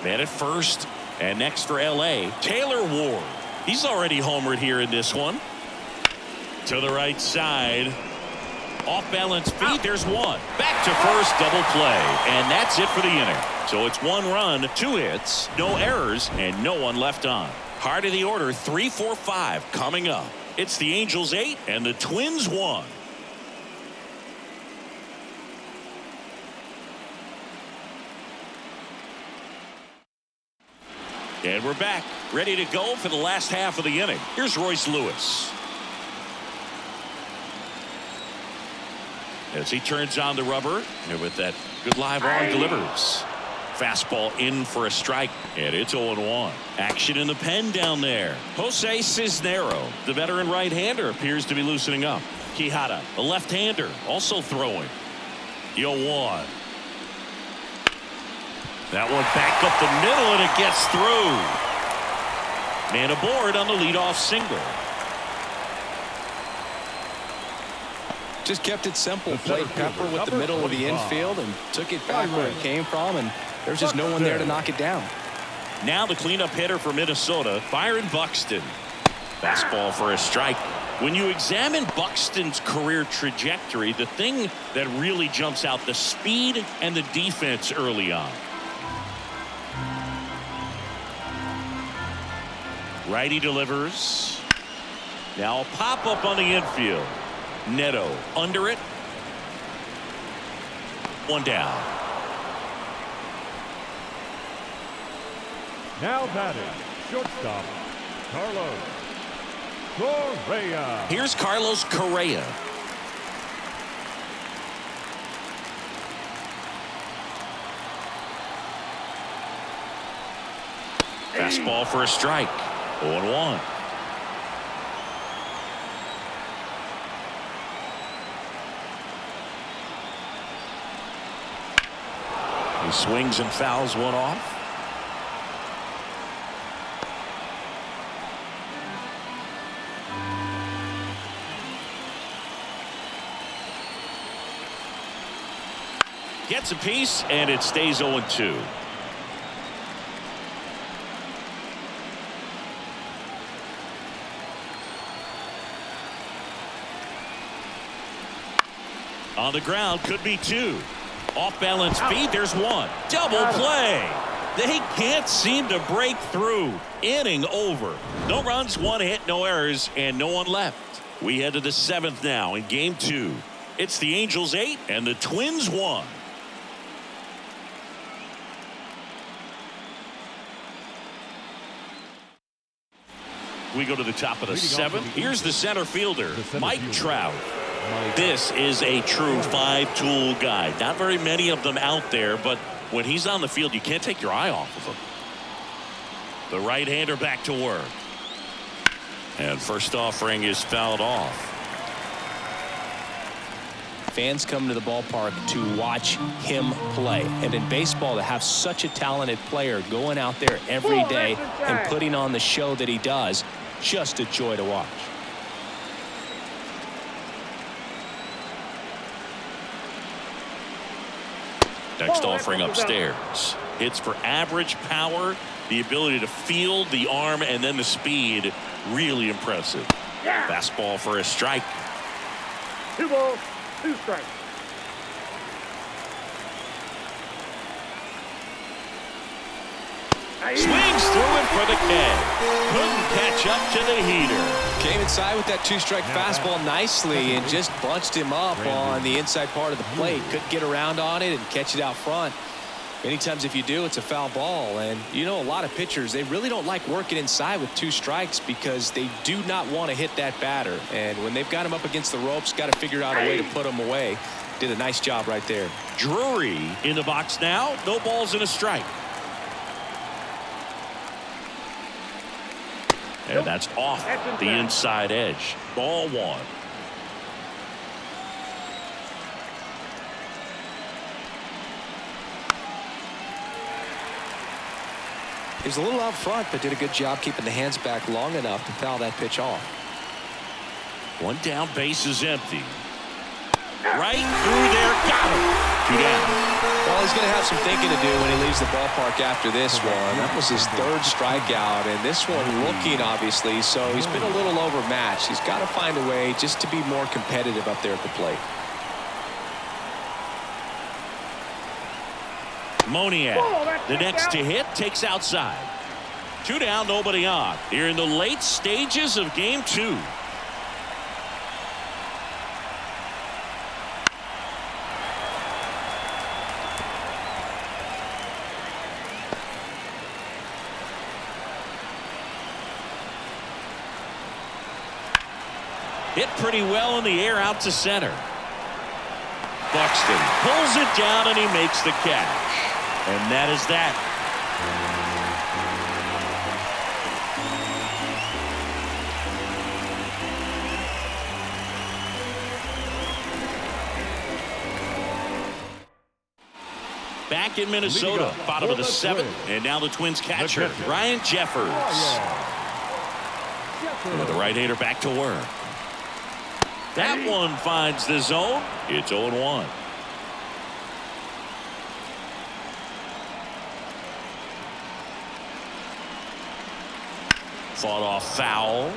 Man at first, and next for L.A., Taylor Ward. He's already homered here in this one. To the right side. Off balance feet. There's one. Back to first, double play. And that's it for the inning. So it's 1 run, 2 hits, no errors, and no one left on. Heart of the order, 3, 4, 5 coming up. It's the Angels 8 and the Twins 1. And we're back, ready to go for the last half of the inning. Here's Royce Lewis. As he turns on the rubber, and with that good live arm delivers. Fastball in for a strike, and it's 0-1. Action in the pen down there. Jose Cisnero, the veteran right-hander, appears to be loosening up. Quijada, a left-hander, also throwing. 0-1. That one back up the middle, and it gets through. Man aboard on the leadoff single. Just kept it simple. Played Pepper with the middle of the infield and took it back where it came from, and there's just no one there to knock it down. Now the cleanup hitter for Minnesota, Byron Buxton. Fastball for a strike. When you examine Buxton's career trajectory, the thing that really jumps out, the speed and the defense early on. Righty delivers. Now a pop-up on the infield. Neto under it. 1 down. Now batting, shortstop, Carlos Correa. Here's Carlos Correa. Fastball for a strike. 0-1. He swings and fouls one off. Gets a piece, and it stays 0-2. On the ground, could be 2. Off balance feet, there's 1. Double play. They can't seem to break through. Inning over. No runs, 1 hit, no errors, and no one left. We head to the 7th now in game 2. It's the Angels 8 and the Twins 1. We go to the top of the 7th. Here's the center fielder, Mike Trout. This is a true 5-tool guy. Not very many of them out there, but when he's on the field, you can't take your eye off of him. The right-hander back to work. And first offering is fouled off. Fans come to the ballpark to watch him play. And in baseball, to have such a talented player going out there every day and putting on the show that he does, just a joy to watch. Next offering upstairs. Hits for average power, the ability to field, the arm, and then the speed. Really impressive. Fastball for a strike. 2 balls, 2 strikes. Swings through it for the K. Couldn't catch up to the heater. Came inside with that 2-strike fastball nicely and just bunched him up on the inside part of the plate. Couldn't get around on it and catch it out front. Many times if you do, it's a foul ball. And you know, a lot of pitchers, they really don't like working inside with 2 strikes because they do not want to hit that batter. And when they've got him up against the ropes, got to figure out a way to put him away. Did a nice job right there. Drury in the box now. No balls and a strike. And that's off the inside edge. Ball 1. He was a little out front, but did a good job keeping the hands back long enough to foul that pitch off. 1 down, base is empty. Right through there, got him. 2 down. Well, he's going to have some thinking to do when he leaves the ballpark after this one. That was his 3rd strikeout, and this one looking, obviously, so he's been a little overmatched. He's got to find a way just to be more competitive up there at the plate. Moniak, the next to hit, takes outside. 2 down, nobody on. Here in the late stages of game 2. Hit pretty well in the air out to center. Buxton pulls it down and he makes the catch. And that is that. Back in Minnesota, bottom of the 7th, and now the Twins catcher, Ryan Jeffers. With the right-hander back to work. That one finds the zone. It's 0-1. Fought off foul.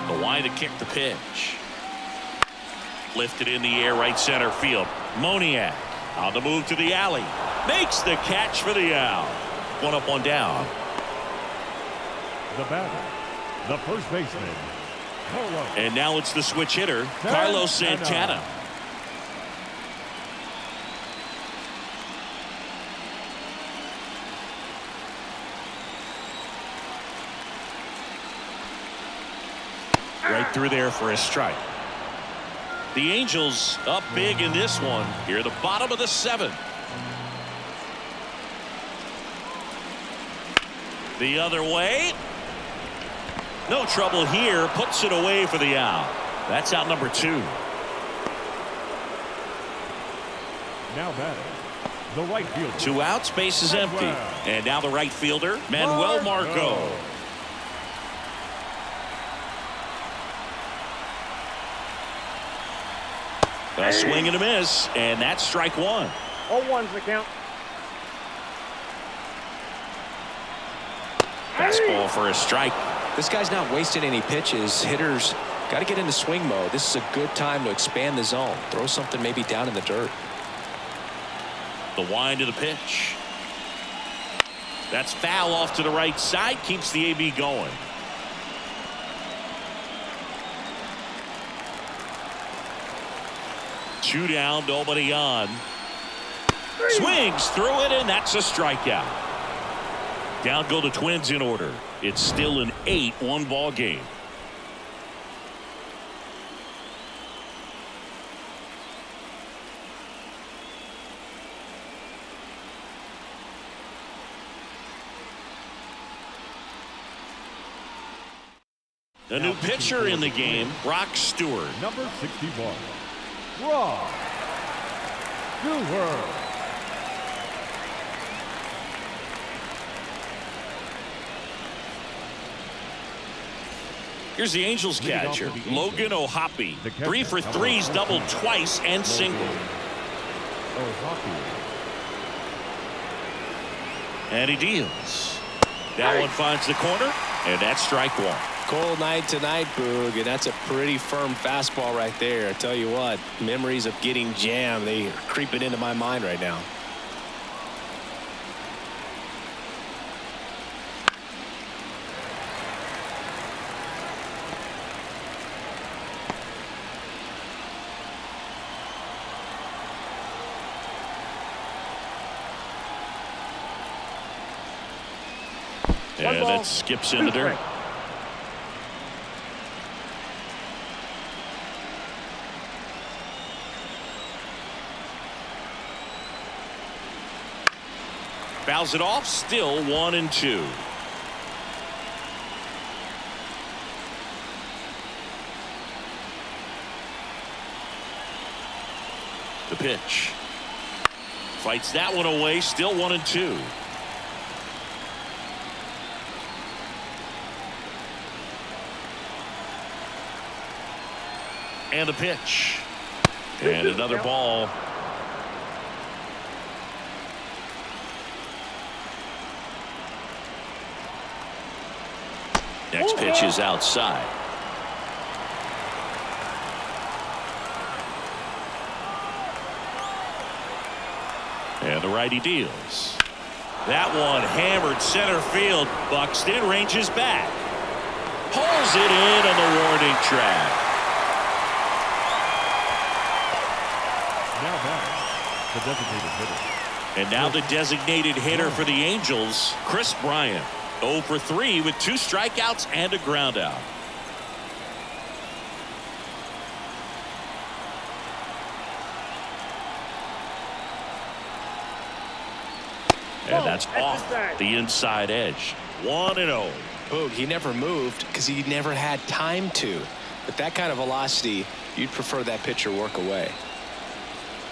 The wind to kick the pitch. Lifted in the air, right center field. Moniak on the move to the alley. Makes the catch for the out. 1 up, 1 down. The batter, the first baseman, Carlos. And now it's the switch hitter, Carlos Santana. Right through there for a strike. The Angels up big in this one. Here at the bottom of the 7th. The other way. No trouble here. Puts it away for the out. That's out number 2. Now batting, the right fielder. 2 outs, base is empty. And now the right fielder, Manuel Margot. A swing and a miss, and that's strike 1. 0-1's the count. Fastball for a strike. This guy's not wasting any pitches. Hitters got to get into swing mode. This is a good time to expand the zone. Throw something maybe down in the dirt. The wind of the pitch. That's foul off to the right side. Keeps the AB going. Two down, nobody on. Swings through it, and that's a strikeout. Down go the Twins in order. It's still an 8-1 ball game. A new pitcher in the game, Brock Stewart. Number 61, Brock Stewart. Here's the Angels catcher, Logan O'Hoppe. 3 for 3's doubled twice and singled. And he deals. That one finds the corner, and that's strike one. Cold night tonight, Boog, and that's a pretty firm fastball right there. I tell you what, memories of getting jammed, they are creeping into my mind right now. And that skips in the dirt. Fouls it off, still 1-2. The pitch. Fights that one away, still 1-2. And the pitch. And another ball. Next pitch is outside. And the righty deals. That one hammered center field. Buxton ranges back. Pulls it in on the warning track. Now back, the designated hitter. And now the designated hitter for the Angels, Chris Bryant. 0 for 3 with 2 strikeouts and a ground out. And that's off the inside edge. 1-0. Boog, he never moved because he never had time to. With that kind of velocity, you'd prefer that pitcher work away.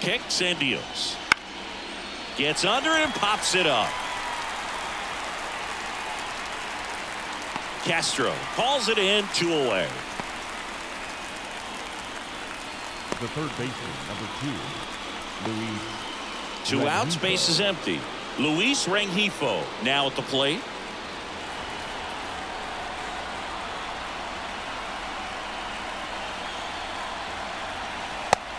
Kicks and deals. Gets under it and pops it up. Castro calls it in, 2 away. The third baseman, number 2, Luis. 2 outs, base is empty. Luis Rengifo now at the plate.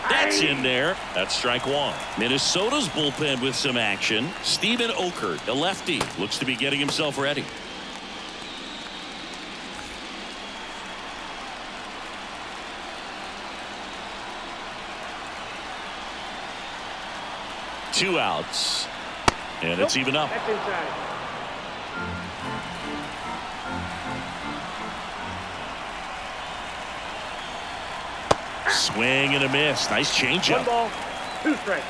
That's in there. That's strike one. Minnesota's bullpen with some action. Steven Okert, a lefty, looks to be getting himself ready. Two outs. And it's even up. That's inside. Swing and a miss. Nice changeup. 1 ball, 2 strikes.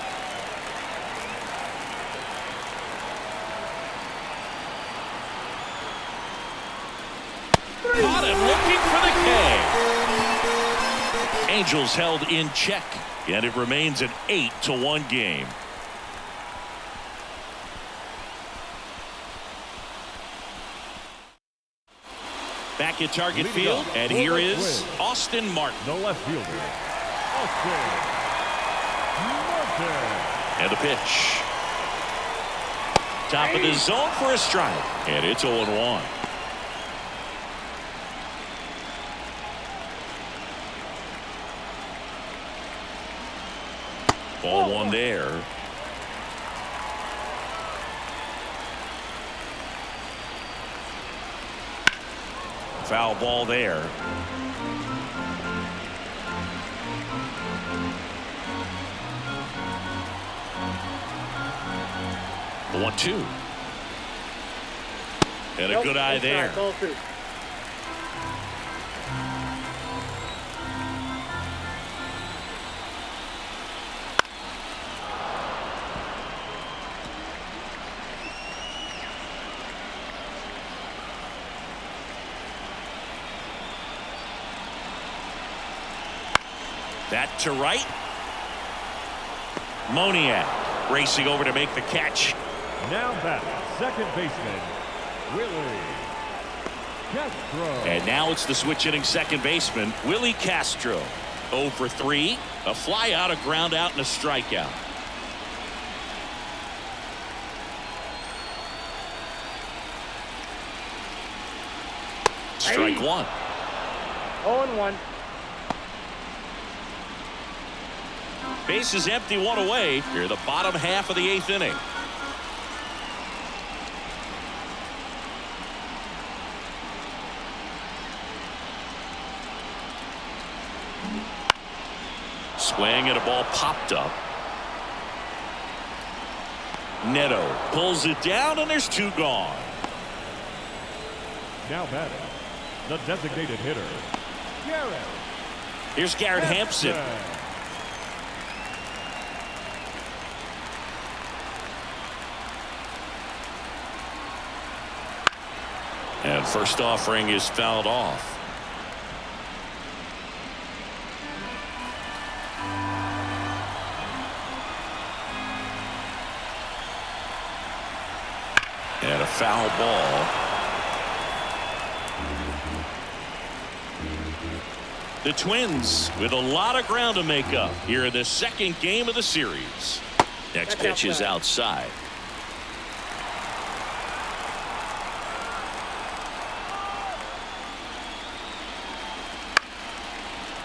Caught him looking for the K. Angels held in check, and it remains an 8-1 game. Back at Target Field, and here is Austin Martin. The left fielder, Austin Martin. And the pitch. Top of the zone for a strike, and it's 0-1. Ball one there. Foul ball there. The 1-2. And a good eye there. Ball 2. That to right. Moniak racing over to make the catch. Now batting, second baseman, Willie Castro. And now it's the switch hitting second baseman, Willie Castro. 0 for 3. A fly out, a ground out, and a strikeout. Strike one. 0-1. Base is empty, one away. Here, the bottom half of the 8th inning. Swing and a ball popped up. Neto pulls it down, and there's 2 gone. Now batting, the designated hitter, Garrett. Here's Garrett Hampson. And first offering is fouled off. And a foul ball. The Twins with a lot of ground to make up here in the second game of the series. Next pitch is outside.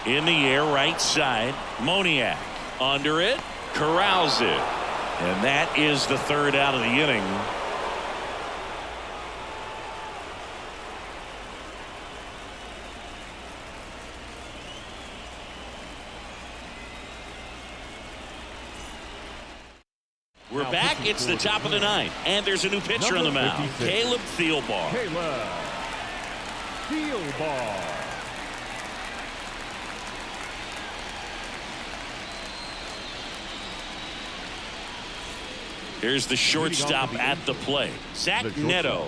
In the air, right side. Moniak under it, corrals it, and that is the 3rd out of the inning. We're back. It's the top of the 9th, and there's a new pitcher on the mound. Caleb Thielbar. Caleb Thielbar. Here's the shortstop at the plate, Zach Neto.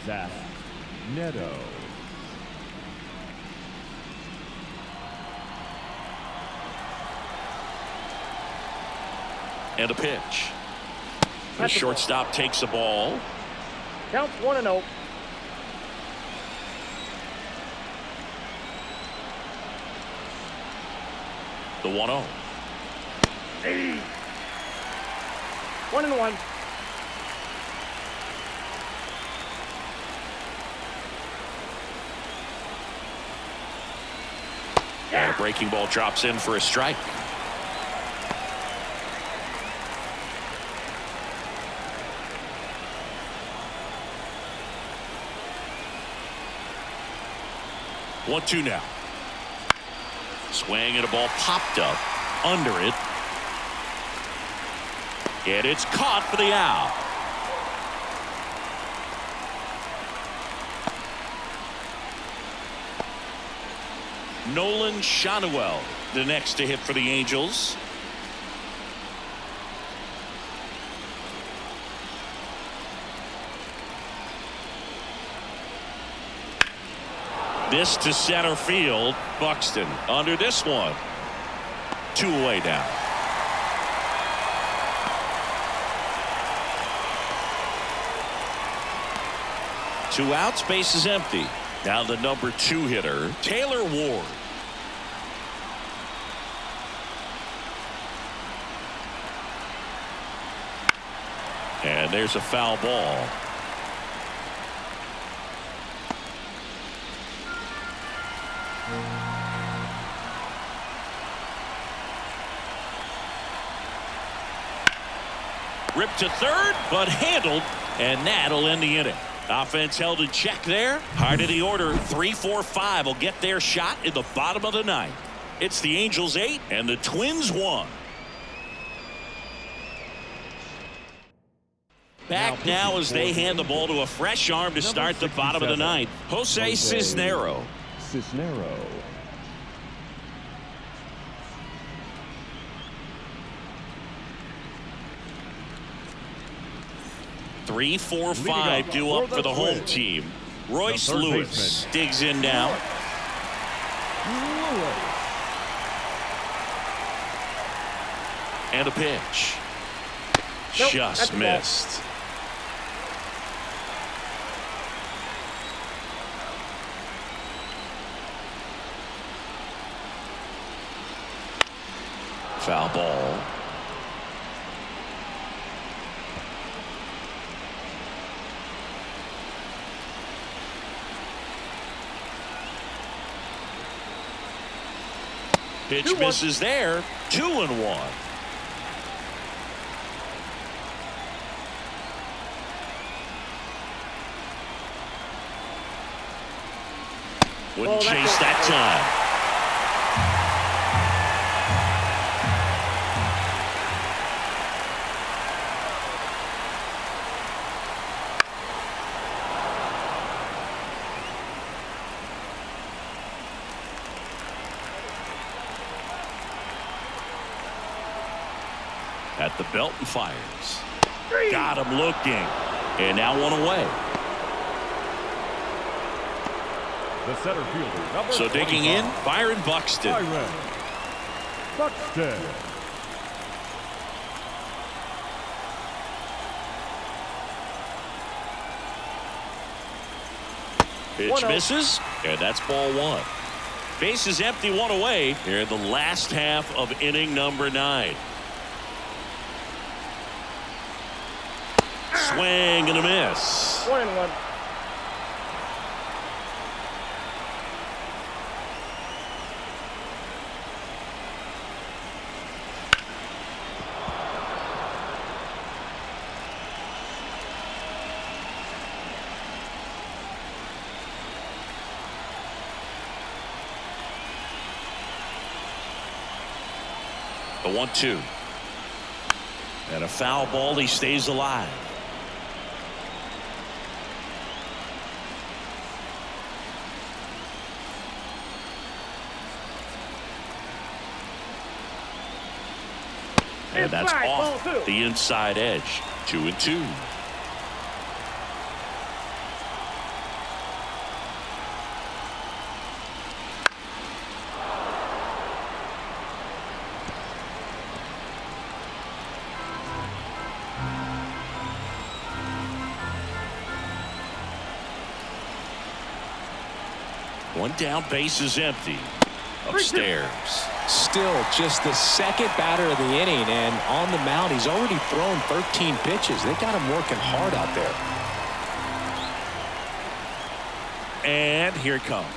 Zach Neto. And a pitch. The shortstop takes a ball. Counts 1-0. The 1-0. 1-1. And a breaking ball drops in for a strike. One, 2 now. Swing and a ball popped up under it. And it's caught for the out. Nolan Schanuel, the next to hit for the Angels. This to center field. Buxton under this one. 2 away now. Two outs, base is empty. Now the number 2 hitter, Taylor Ward. And there's a foul ball. Ripped to third, but handled, and that'll end the inning. Offense held in check there. Heart of the order, 3-4-5 will get their shot in the bottom of the 9th. It's the Angels 8 and the Twins 1. Back now as they hand the ball to a fresh arm to start the bottom of the 9th. Jose Cisnero. 3-4-5 due up for the home team. Royce Lewis digs in now. And a pitch. Nope, that's Just the ball. missed. Foul ball. Pitch 2-1. misses there. 2-1. Wouldn't Oh, that's chase it. that time. At the belt and fires. Got him looking. And now one away. The center fielder, number So digging in, 25, Byron Buxton. Byron Buxton. Pitch 1-0. misses, and that's ball one. Base is empty, one away here in the last half of inning number 9. Swing and a miss. 1-1. The 1-2. And a foul ball, he stays alive. And that's Inside, off ball 2. the inside edge. 2-2. One down, base is empty. Upstairs. Still just the second batter of the inning, and on the mound he's already thrown 13 pitches. They got him working hard out there. And here it comes.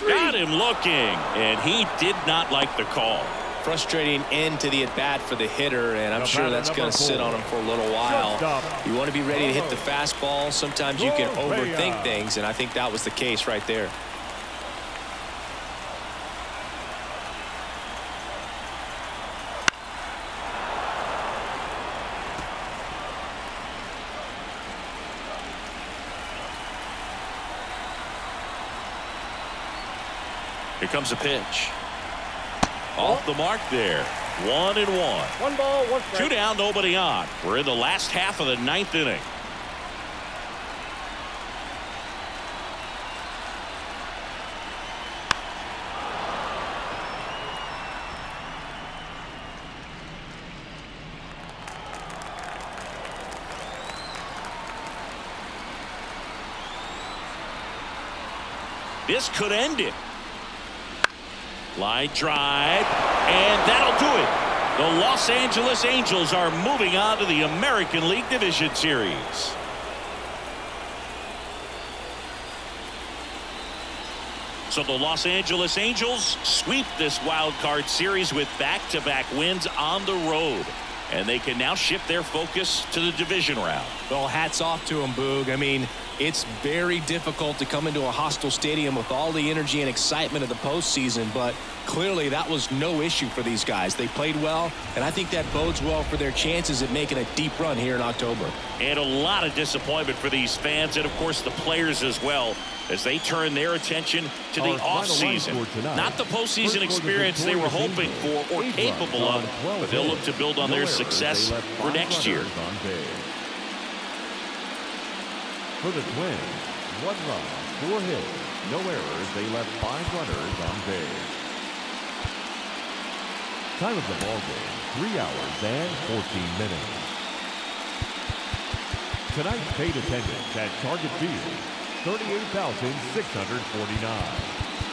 Got him looking, and he did not like the call. Frustrating end to the at-bat for the hitter, and I'm The sure batter, that's going number to sit 4. on him for a little while. Shortstop. You want to be ready to hit the fastball. Sometimes you can Correa. overthink things, and I think that was the case right there. Here comes a pitch. Off the mark there. 1-1. 1 ball, 1 strike. 2 down, nobody on. We're in the last half of the 9th inning. This could end it. Line drive, and that'll do it. The Los Angeles Angels are moving on to the American League Division Series. So the Los Angeles Angels sweep this wild card series with back-to-back wins on the road. And they can now shift their focus to the division round. Well, hats off to him, Boog. I mean, it's very difficult to come into a hostile stadium with all the energy and excitement of the postseason, but clearly that was no issue for these guys. They played well, and I think that bodes well for their chances at making a deep run here in October. And a lot of disappointment for these fans and, of course, the players as well, as they turn their attention to the Our final offseason. line for tonight. Not the postseason First for the experience they were victorious hoping Angels. for or 8 capable runs of, on 12 but they'll look hits. to build on No their errors. success They left for 5 next year. runners on base. For the Twins, 1 run, 4 hits, no errors. They left 5 runners on base. Time of the ball game, 3 hours and 14 minutes. Tonight's paid attendance at Target Field, 38,649.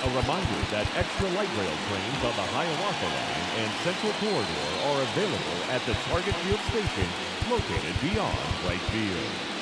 A reminder that extra light rail trains on the Hiawatha Line and Central Corridor are available at the Target Field station located beyond right field.